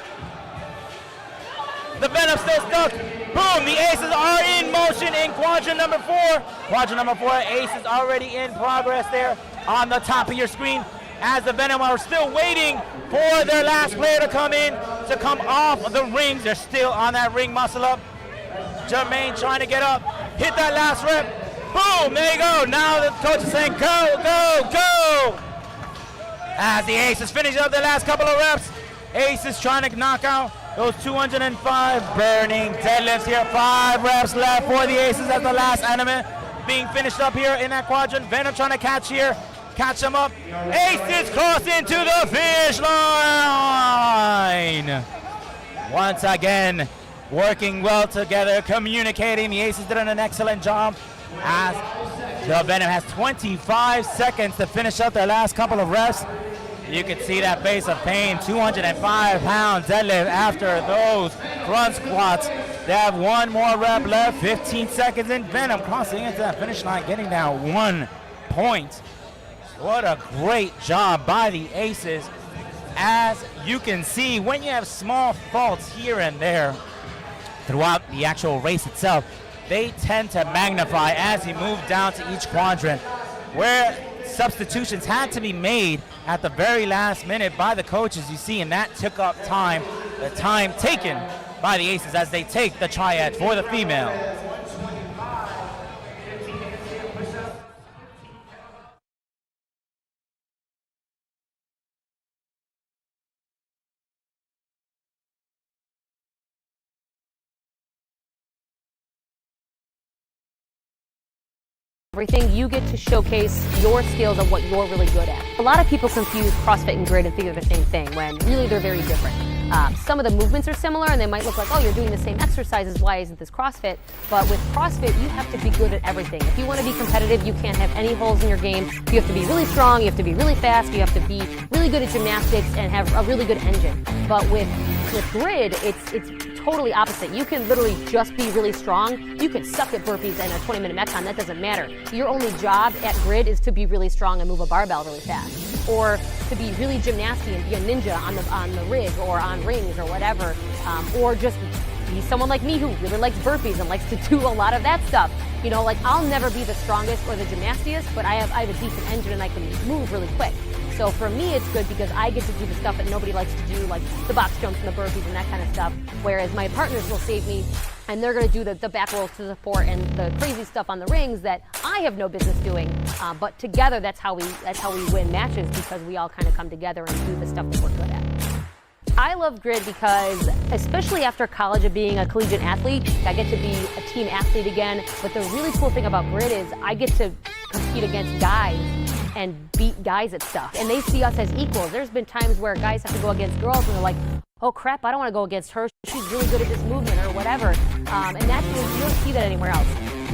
The Venom still stuck. Boom, the aces are in motion in quadrant number 4. Quadrant number 4, aces already in progress there on the top of your screen. As the Venom are still waiting for their last player to come in, to come off the rings. They're still on that ring muscle up. Jermaine trying to get up, hit that last rep. Boom, there you go. Now the coach is saying go, go, go. As the aces finish up their last couple of reps. Aces trying to knock out those 205 burning deadlifts here. 5 reps left for the aces as the last element being finished up here in that quadrant. Venom trying to catch here. Catch them up. Aces crossing to the finish line. Once again, working well together, communicating. The aces did an excellent job as the Venom has 25 seconds to finish up their last couple of reps. You can see that face of pain, 205 pound deadlift after those front squats. They have one more rep left, 15 seconds in. Venom crossing into that finish line, getting down 1 point. What a great job by the aces. As you can see, when you have small faults here and there throughout the actual race itself, they tend to magnify as you move down to each quadrant, where substitutions had to be made at the very last minute by the coaches, you see, and that took up time, the time taken by the aces as they take the triad for the female. Everything, you get to showcase your skills and what you're really good at. A lot of people confuse CrossFit and grid and think they're the same thing when really they're very different. Some of the movements are similar and they might look like, oh, you're doing the same exercises, why isn't this CrossFit? But with CrossFit, you have to be good at everything. If you want to be competitive, you can't have any holes in your game. You have to be really strong, you have to be really fast, you have to be really good at gymnastics and have a really good engine. But with grid, it's totally opposite. You can literally just be really strong. You can suck at burpees and a 20-minute metcon, that doesn't matter. Your only job at grid is to be really strong and move a barbell really fast. Or to be really gymnastic and be a ninja on the rig or on rings or whatever. Or just be someone like me who really likes burpees and likes to do a lot of that stuff. You know, like I'll never be the strongest or the gymnastiest, but I have a decent engine and I can move really quick. So for me, it's good because I get to do the stuff that nobody likes to do, like the box jumps and the burpees and that kind of stuff. Whereas my partners will save me and they're going to do the back rolls to support and the crazy stuff on the rings that I have no business doing. But together, that's how we win matches, because we all kind of come together and do the stuff that we're good at. I love grid because, especially after college of being a collegiate athlete, I get to be a team athlete again. But the really cool thing about grid is I get to compete against guys and beat guys at stuff. And they see us as equals. There's been times where guys have to go against girls and they're like, oh crap, I don't want to go against her. She's really good at this movement or whatever. And that's, you don't see that anywhere else.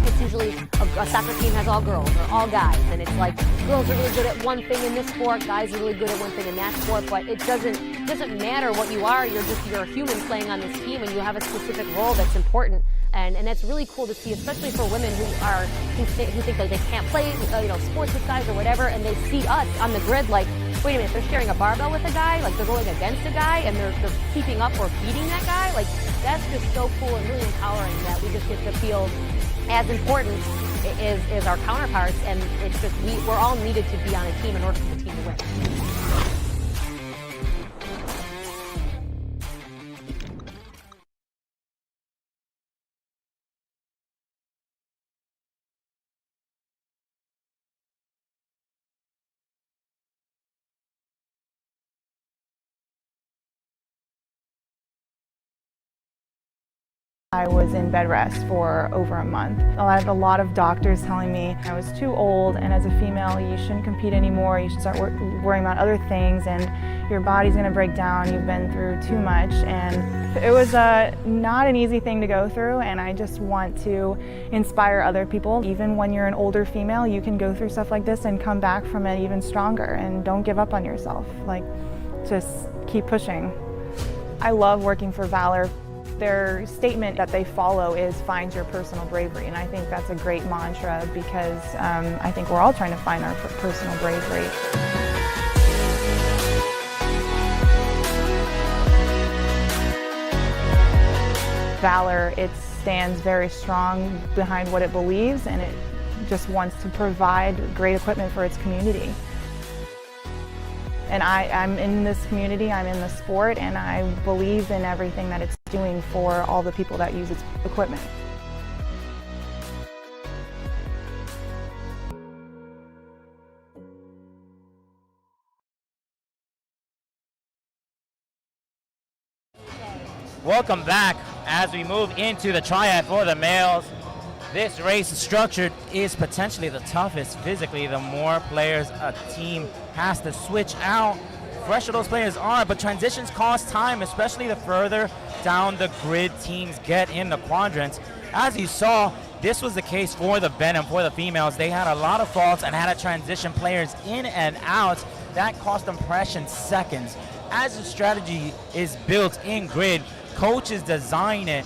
It's usually a soccer team has all girls or all guys, and it's like girls are really good at one thing in this sport, guys are really good at one thing in that sport, but it doesn't matter what you are. You're a human playing on this team, and you have a specific role that's important. And that's really cool to see, especially for women who think that they can't play sports with guys or whatever, and they see us on the grid like, wait a minute, they're sharing a barbell with a guy, like they're going against a guy, and they're keeping up or beating that guy. Like that's just so cool and really empowering that we just get to feel as important as our counterparts, and it's just we're all needed to be on a team in order for the team to win. I was in bed rest for over a month. I had a lot of doctors telling me I was too old, and as a female you shouldn't compete anymore, you should start worrying about other things, and your body's going to break down, you've been through too much. And it was not an easy thing to go through, and I just want to inspire other people. Even when you're an older female, you can go through stuff like this and come back from it even stronger, and don't give up on yourself. Like, just keep pushing. I love working for Valor. Their statement that they follow is find your personal bravery, and I think that's a great mantra because I think we're all trying to find our personal bravery. Valor, it stands very strong behind what it believes, and it just wants to provide great equipment for its community. And I'm in this community, I'm in the sport, and I believe in everything that it's doing for all the people that use its equipment. Welcome back as we move into the triad for the males. This race structure is potentially the toughest physically. The more players a team has to switch out, fresher those players are, but transitions cost time, especially the further down the grid teams get in the quadrants. As you saw, this was the case for the Venom, for the females. They had a lot of faults and had to transition players in and out. That cost them precious seconds. As the strategy is built in grid, coaches design it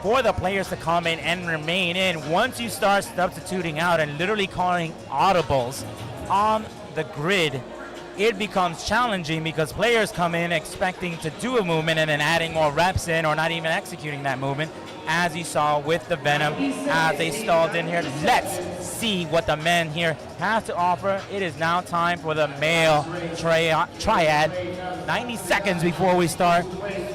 for the players to come in and remain in. Once you start substituting out and literally calling audibles on the grid, it becomes challenging because players come in expecting to do a movement and then adding more reps in or not even executing that movement, as you saw with the Venom as they stalled in here. Let's see what the men here have to offer. It is now time for the male triad. 90 seconds before we start.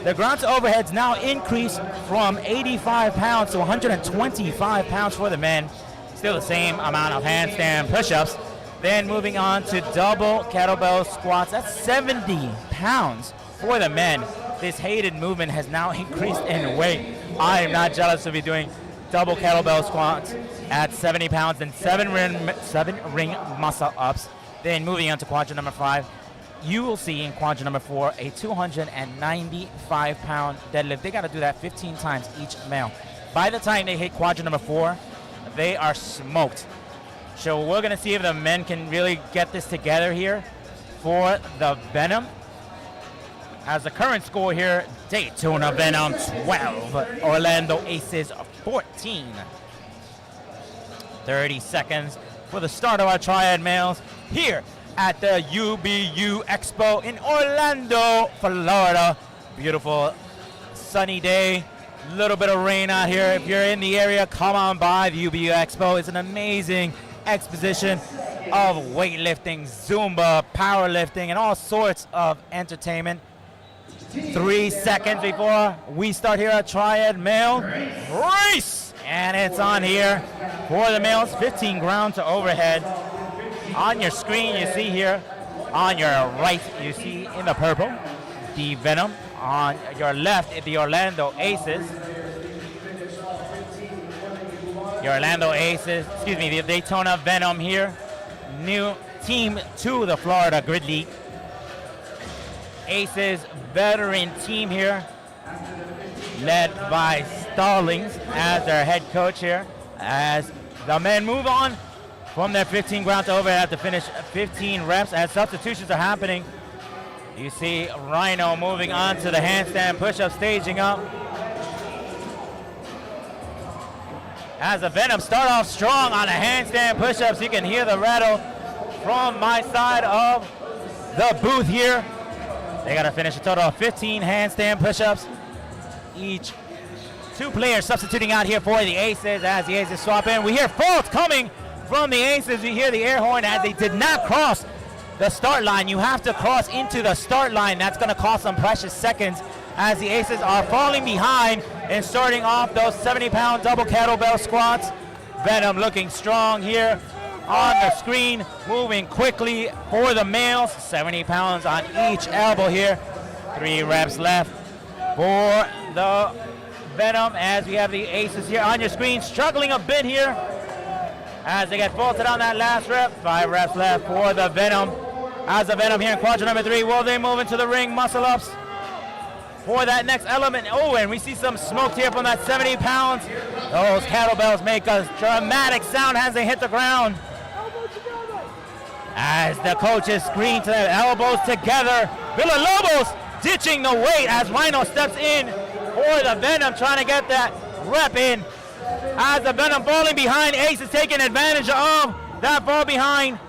The ground to overheads now increased from 85 pounds to 125 pounds for the men. Still the same amount of handstand push-ups. Then moving on to double kettlebell squats. That's 70 pounds for the men. This hated movement has now increased in weight. I am not jealous to be doing double kettlebell squats at 70 pounds and seven ring muscle ups. Then moving on to quadrant number 5. You will see in quadrant number 4 a 295 pound deadlift. They got to do that 15 times each male. By the time they hit quadrant number 4, they are smoked. So we're going to see if the men can really get this together here for the Venom. As the current score here, Daytona Venom 12, Orlando Aces 14. 30 seconds for the start of our triad males here at the UBU Expo in Orlando, Florida. Beautiful sunny day. Little bit of rain out here. If you're in the area, come on by the UBU Expo. It's an amazing exposition of weightlifting, Zumba, powerlifting, and all sorts of entertainment. 3 seconds before we start here at Triad Male Race. And it's on here for the males, 15 ground to overhead. On your screen, you see here, on your right, you see in the purple, the Venom. On your left, the Orlando Aces. The Daytona Venom here. New team to the Florida Grid League. Aces veteran team here, led by Stallings as their head coach here. As the men move on from their 15 ground to overhead to finish 15 reps as substitutions are happening. You see Rhino moving on to the handstand push-up, staging up. As the Venom start off strong on the handstand push-ups, you can hear the rattle from my side of the booth here. They got to finish a total of 15 handstand push-ups. Each 2 players substituting out here for the Aces as the Aces swap in. We hear faults coming from the Aces. We hear the air horn as they did not cross the start line. You have to cross into the start line. That's going to cost some precious seconds as the Aces are falling behind and starting off those 70-pound double kettlebell squats. Venom looking strong here on the screen, moving quickly for the males. 70 pounds on each elbow here. 3 reps left for the Venom as we have the Aces here on your screen, struggling a bit here as they get faulted on that last rep. 5 reps left for the Venom. As the Venom here in quadrant number 3, will they move into the ring muscle ups for that next element? Oh, and we see some smoke here from that 70 pounds. Those kettlebells make a dramatic sound as they hit the ground. As the coaches screen to their elbows together. Villalobos ditching the weight as Rhino steps in for the Venom, trying to get that rep in. As the Venom falling behind, Ace is taking advantage of that fall behind.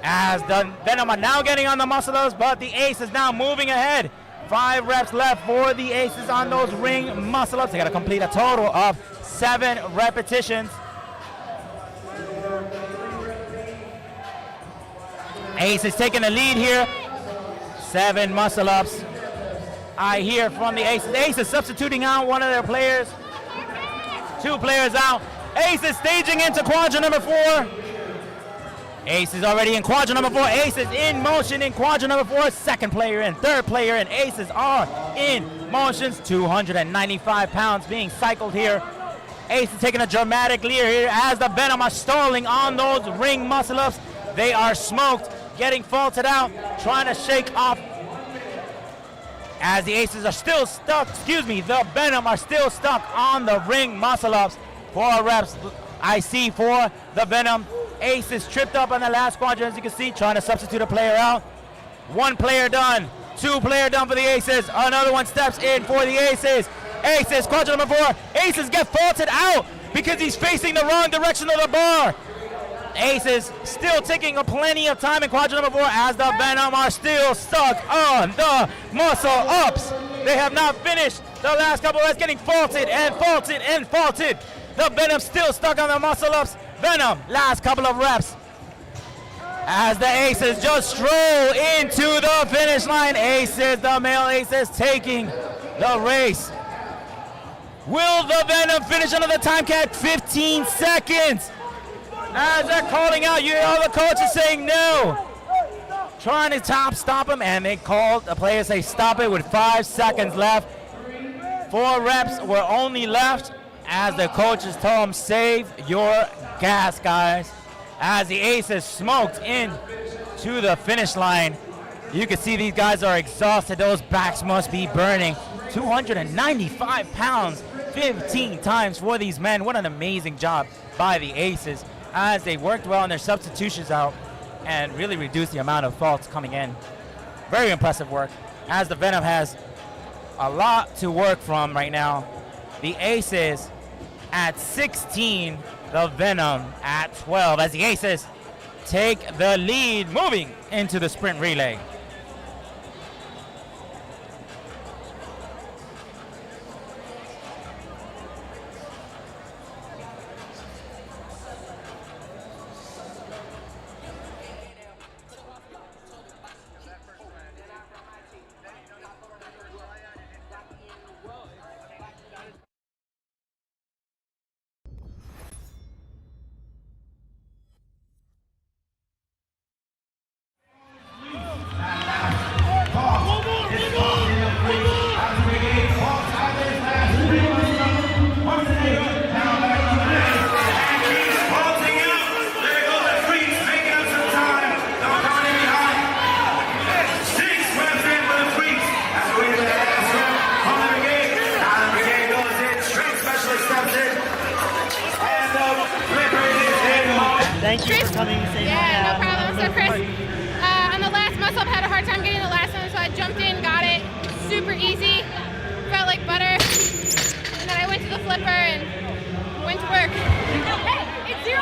As the Venom are now getting on the muscle ups, but the Ace is now moving ahead. 5 reps left for the Aces on those ring muscle ups. They got to complete a total of 7 repetitions. Ace is taking the lead here. 7 muscle ups. I hear from the Aces. Ace is substituting out one of their players. 2 players out. Ace is staging into quadrant number 4. Ace is already in quadrant number 4. Ace is in motion in quadrant number 4. 2nd player in, 3rd player in. Aces are in motions. 295 pounds being cycled here. Ace is taking a dramatic lead here as the Venom are stalling on those ring muscle ups. They are smoked, getting faulted out, trying to shake off. As the Aces are still stuck, the Venom are still stuck on the ring muscle ups. 4 reps I see for the Venom. Aces tripped up on the last quadrant, as you can see, trying to substitute a player out. 1 player done, 2 player done for the Aces. Another one steps in for the Aces. Aces, quadrant number 4. Aces get faulted out because he's facing the wrong direction of the bar. Aces still taking plenty of time in quadrant number 4 as the Venom are still stuck on the muscle ups. They have not finished the last couple. That's getting faulted and faulted and faulted. The Venom still stuck on the muscle ups. Venom, last couple of reps. As the Aces just stroll into the finish line. Aces, the male Aces taking the race. Will the Venom finish under the time cap? 15 seconds. As they're calling out, you hear all the coaches saying no. Trying to stop him, and they called, the players say stop it with 5 seconds left. 4 reps were only left as the coaches told them save your gas, guys. As the Aces smoked in to the finish line. You can see these guys are exhausted. Those backs must be burning. 295 pounds, 15 times for these men. What an amazing job by the Aces as they worked well on their substitutions out and really reduced the amount of faults coming in. Very impressive work as the Venom has a lot to work from right now. The Aces at 16, the Venom at 12 as the Aces take the lead moving into the sprint relay. Thank you for coming to say Yeah, no problem. So Chris, on the last muscle up, had a hard time getting the last one, so I jumped in, got it. Super easy. Felt like butter. And then I went to the flipper and went to work. Hey, it's 0-0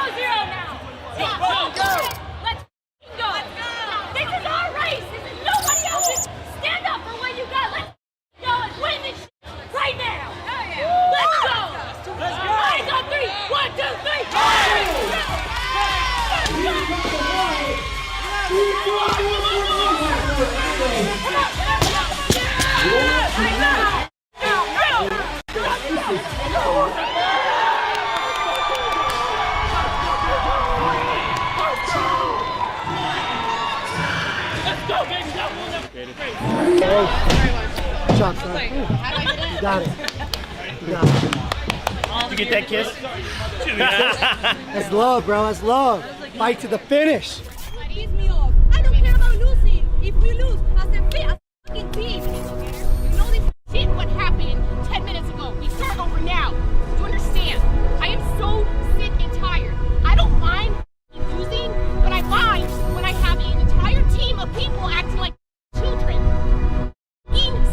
now. Go! Let's go! This is our race. This is nobody else's. Stand up for what you got. Let's go and win this right now. Let's go! Let's go! Eyes on 3. 1, 2, 3. Shot, son. You got it. You got it. Did you get that kiss? That's love, bro. That's love. Fight to the finish. Ease me off. I don't care about losing. If we lose, I said, fit a fucking team. You know this shit what happened 10 minutes ago. We start over now. Do you understand? I am so sick and tired. I don't mind losing, but I mind when I have an entire team of people acting like children.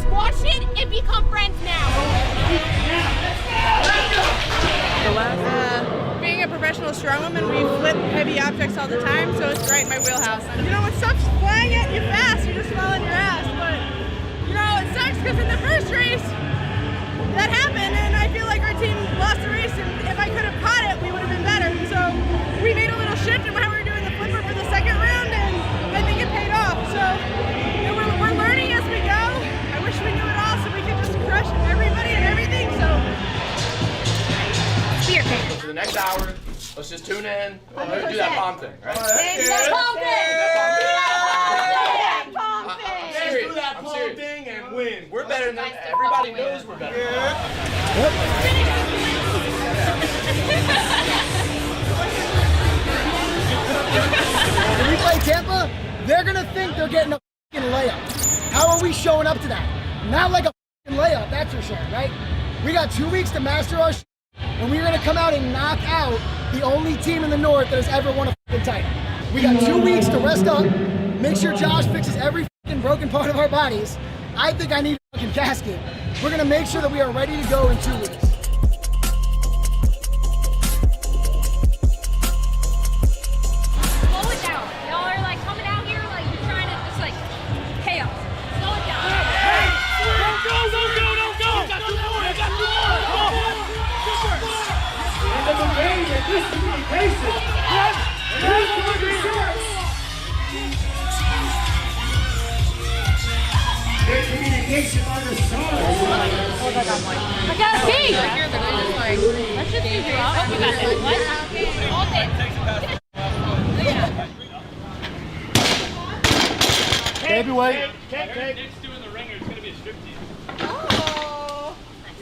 Squash it and become friends now. Being a professional strongwoman, we flip heavy objects all the time, so it's right in my wheelhouse. You know, when stuff's flying at you fast, you're just falling your ass. But, you know, it sucks because in the first race, that happened, and I feel like our team lost the race, and if I could have caught it, we would have been better. So we made a little shift in how we were doing the flipper for the second round, and I think it paid off. So you know, we're learning as we go. I wish we knew it all so we could just crush everybody and everything. So spear cake. For the next hour, let's just tune in. We'll do that palm thing, right? I'm serious. And win. We're better than everybody knows we're better. When we play Tampa, they're gonna think they're getting a fucking layup. How are we showing up to that? Not like a fucking layup, that's for sure, right? We got 2 weeks to master our shit, and we're gonna come out and knock out the only team in the North that has ever won a fucking title. We got 2 weeks to rest up, make sure Josh fixes every fucking broken part of our bodies. I think I need a fucking casket. We're gonna make sure that we are ready to go in 2 weeks. Slow it down. Y'all are like coming out here like you're trying to just like chaos. Slow it down. Hey! Don't go! You got 2 more! You got 2 more! End of the game and this communication. Good communication on the side. I got a pee! Let's just figure out. Oh, you got this. What? All day. Heavyweight. Nick's doing the Wringer. It's going to be a striptease. Oh,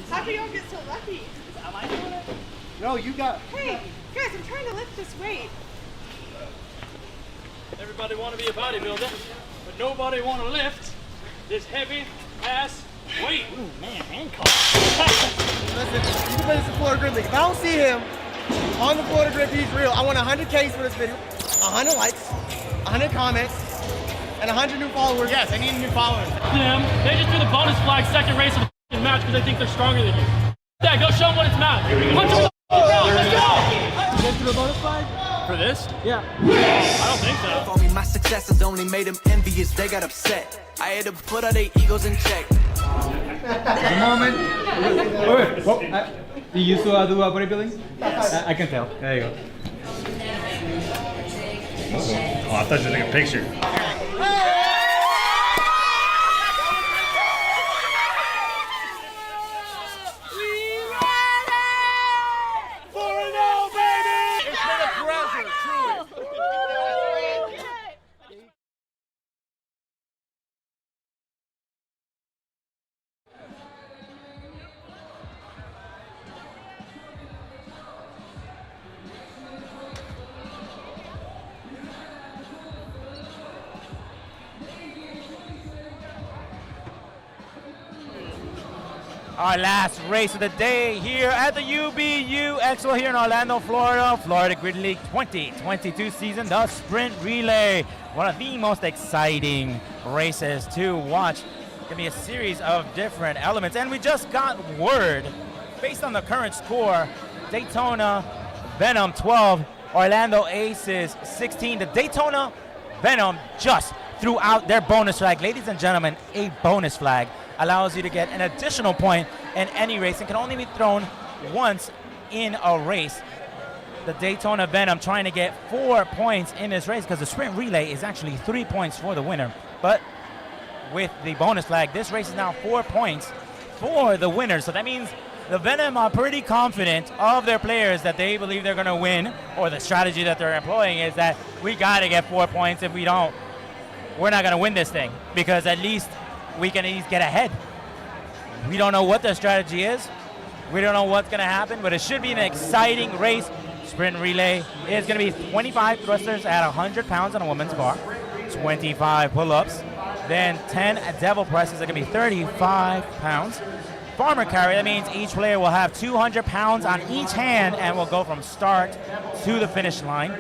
how can y'all get so lucky? Am I doing it? No, you got. Hey, guys, I'm trying to lift this weight. Everybody want to be a bodybuilder, but nobody want to lift this heavy ass weight. Ooh, man, handcuffs. Listen, you can play this in Florida Grip League. If I don't see him on the Florida Grip, he's real. I want 100 Ks for this video, 100 likes, 100 comments, and 100 new followers. Yes, I need new followers. Them, they just do the bonus flag second race of the match because they think they're stronger than you. Yeah, go show them what it's not. Punch them in the ground. Let's go. You get through the bonus flag? For this? Yeah. I don't think so. Told me my success has only made them envious. They got upset. I had to put all their egos in check. The moment. Wait, do you used to do bodybuilding? Yes. I can tell. There you go. Oh, I thought you were taking a picture. Our last race of the day here at the UBU Expo here in Orlando, Florida. Florida Grid League 2022 season, the Sprint Relay. One of the most exciting races to watch. It's gonna be a series of different elements. And we just got word, based on the current score, Daytona Venom 12, Orlando Aces 16. The Daytona Venom just threw out their bonus flag. Ladies and gentlemen, a bonus flag allows you to get an additional point in any race and can only be thrown once in a race. The Daytona Venom trying to get 4 points in this race because the sprint relay is actually 3 points for the winner. But with the bonus flag, this race is now 4 points for the winner. So that means the Venom are pretty confident of their players that they believe they're going to win, or the strategy that they're employing is that we got to get 4 points. If we don't, we're not going to win this thing because at least we can at least get ahead. We don't know what their strategy is. We don't know what's going to happen, but it should be an exciting race. Sprint relay is going to be 25 thrusters at 100 pounds on a woman's bar, 25 pull-ups, then 10 devil presses are going to be 35 pounds. Farmer carry, that means each player will have 200 pounds on each hand and will go from start to the finish line.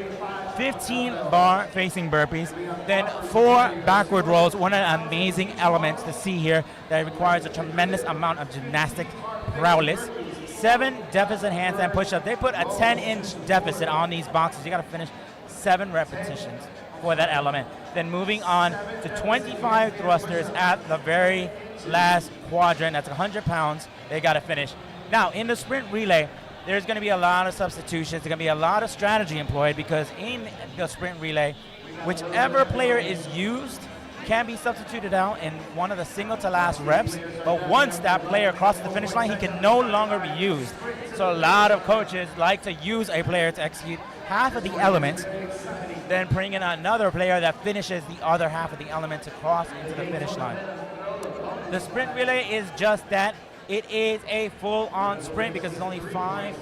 15 bar facing burpees, then 4 backward rolls. One of the amazing elements to see here that requires a tremendous amount of gymnastic prowess. 7 deficit handstand push-ups. They put a 10-inch deficit on these boxes. You got to finish 7 repetitions for that element. Then moving on to 25 thrusters at the very last quadrant. That's 100 pounds. They got to finish. Now, in the sprint relay, there's going to be a lot of substitutions. There's going to be a lot of strategy employed because in the sprint relay, whichever player is used can be substituted out in one of the single to last reps. But once that player crosses the finish line, he can no longer be used. So a lot of coaches like to use a player to execute half of the elements, then bring in another player that finishes the other half of the element to cross into the finish line. The sprint relay is just that. It is a full-on sprint because it's only 5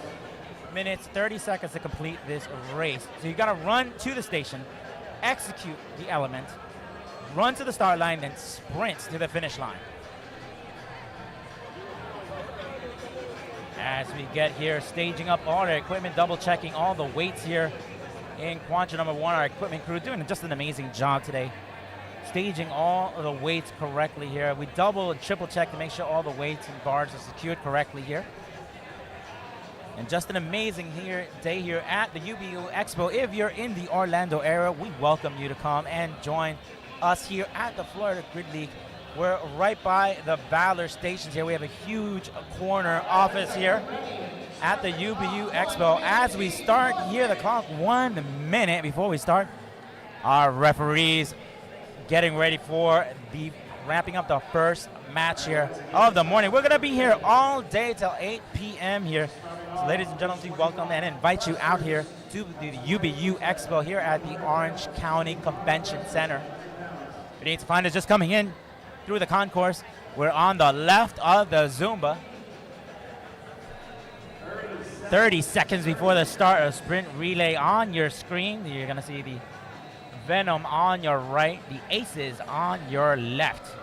minutes, 30 seconds to complete this race. So you got to run to the station, execute the element, run to the start line, then sprint to the finish line. As we get here, staging up all our equipment, double-checking all the weights here in quadrant number 1. Our equipment crew doing just an amazing job today staging all of the weights correctly here. We double and triple check to make sure all the weights and bars are secured correctly here. And just an amazing day here at the UBU Expo. If you're in the Orlando area, we welcome you to come and join us here at the Florida Grid League. We're right by the Valor stations here. We have a huge corner office here at the UBU Expo. As we start here, the clock 1 minute before we start. Our referees getting ready for the wrapping up the first match here of the morning. We're going to be here all day till 8 p.m. here. So ladies and gentlemen, we welcome and invite you out here to the UBU Expo here at the Orange County Convention Center. You need to find us just coming in through the concourse. We're on the left of the Zumba. 30 seconds before the start of sprint relay on your screen. You're going to see the Venom on your right, the Aces on your left.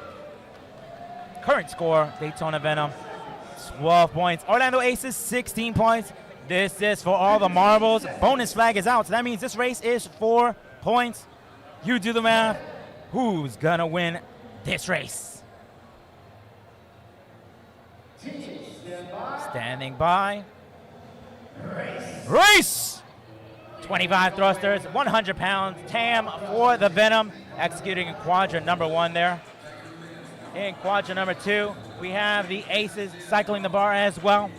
Current score, Daytona Venom, 12 points. Orlando Aces, 16 points. This is for all the marbles. Bonus flag is out, so that means this race is 4 points. You do the math. Who's going to win this race? Standing by. Race! 25 thrusters, 100 pounds. Tam for the Venom, executing in quadrant number 1 there. In quadrant number 2, we have the Aces cycling the bar as well.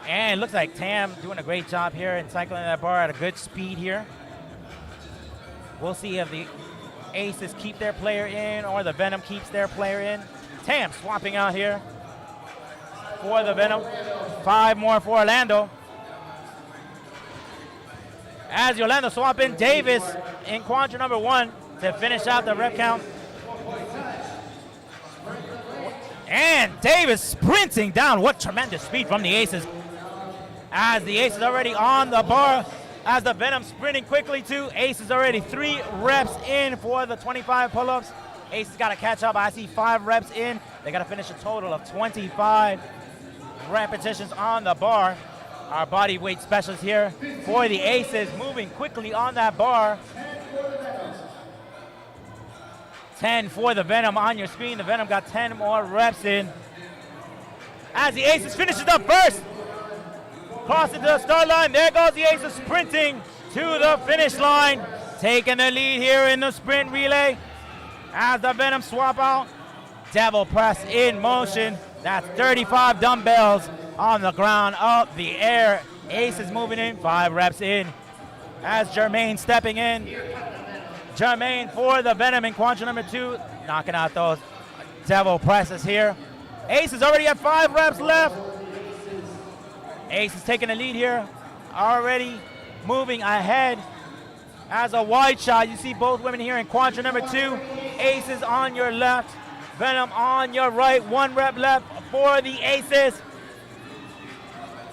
And it looks like Tam doing a great job here in cycling that bar at a good speed here. We'll see if the Aces keep their player in or the Venom keeps their player in. Tam swapping out here for the Venom. 5 more for Orlando. As the Orlando swap in, Davis in quadrant number 1 to finish out the rep count. And Davis sprinting down. What tremendous speed from the Aces. As the Aces already on the bar. As the Venom sprinting quickly too. Aces already 3 reps in for the 25 pull-ups. Aces got to catch up. I see 5 reps in. They got to finish a total of 25 repetitions on the bar. Our body weight specialist here for the Aces moving quickly on that bar. 10 for the Venom on your screen. The Venom got 10 more reps in. As the Aces finishes up first. Crossing to the start line. There goes the Aces sprinting to the finish line. Taking the lead here in the sprint relay. As the Venom swap out. Devil press in motion. That's 35 dumbbells on the ground, up the air. Aces moving in, 5 reps in. As Jermaine stepping in. Jermaine for the Venom in quadrant number 2, knocking out those devil presses here. Aces already have 5 reps left. Aces taking the lead here, already moving ahead. As a wide shot, you see both women here in quadrant number 2. Aces on your left. Venom on your right, 1 rep left for the Aces.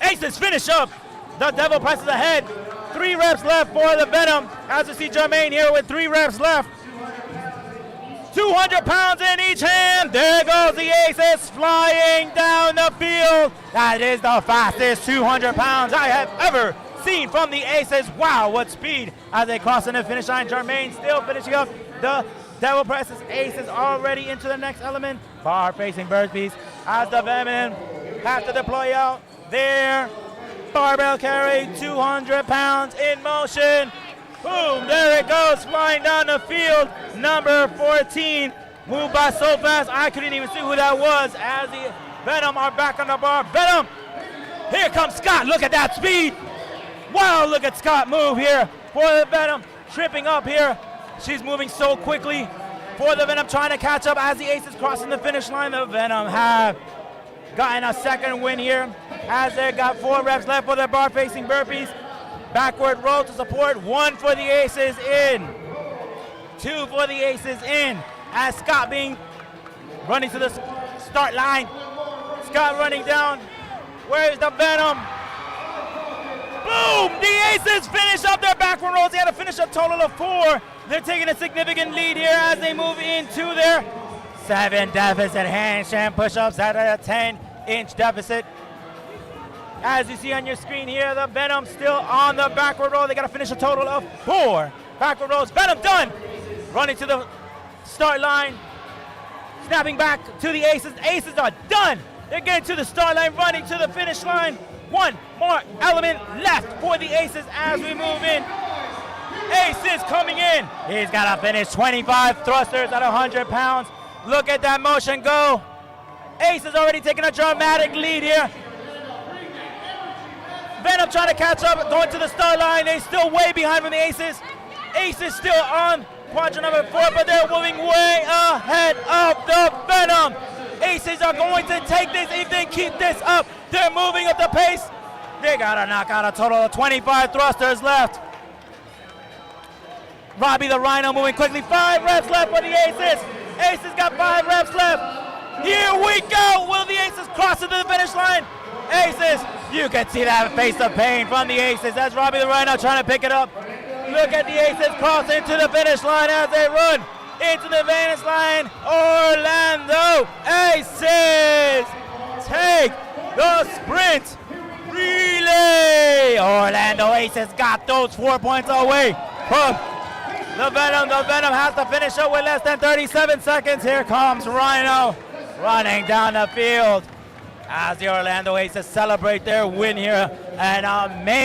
Aces finish up. The devil presses ahead. 3 reps left for the Venom. As you see Jermaine here with 3 reps left. 200 pounds in each hand. There goes the Aces flying down the field. That is the fastest 200 pounds I have ever seen from the Aces. Wow, what speed as they cross in the finish line. Jermaine still finishing up the devil presses. Aces already into the next element. Bar facing burpees as the Venom has to deploy out there. Barbell carry, 200 pounds in motion. Boom, there it goes, flying down the field. Number 14 moved by so fast I couldn't even see who that was. As the Venom are back on the bar. Venom, here comes Scott. Look at that speed. Wow, look at Scott move here for the Venom. Tripping up here. She's moving so quickly for the Venom, trying to catch up as the Aces crossing the finish line. The Venom have gotten a second win here as they got 4 reps left for their bar facing burpees. Backward roll to support. 1 for the Aces in. 2 for the Aces in. As Scott being running to the start line. Scott running down. Where's the Venom? Boom! The Aces finish up their backward rolls. They had to finish a total of 4. They're taking a significant lead here as they move into their 7 deficit handstand push-ups at a 10-inch deficit. As you see on your screen here, the Venom still on the backward roll. They got to finish a total of 4 backward rolls. Venom done. Running to the start line. Snapping back to the Aces. Aces are done. They're getting to the start line, running to the finish line. One more element left for the Aces as we move in. Aces coming in. He's got to finish 25 thrusters at 100 pounds. Look at that motion go. Aces already taking a dramatic lead here. Venom trying to catch up, going to the start line. They still way behind from the Aces. Aces still on quadrant number 4, but they're moving way ahead of the Venom. Aces are going to take this if they keep this up. They're moving up the pace. They gotta knock out a total of 25 thrusters left. Robbie the Rhino moving quickly. 5 reps left for the Aces. Aces got 5 reps left. Here we go. Will the Aces cross into the finish line? Aces, you can see that face of pain from the Aces. That's Robbie the Rhino trying to pick it up. Look at the Aces cross into the finish line as they run into the finish line. Orlando Aces take the sprint relay. Orlando Aces got those 4 points away from the Venom. The Venom has to finish up with less than 37 seconds. Here comes Rhino running down the field as the Orlando Aces celebrate their win here. An amazing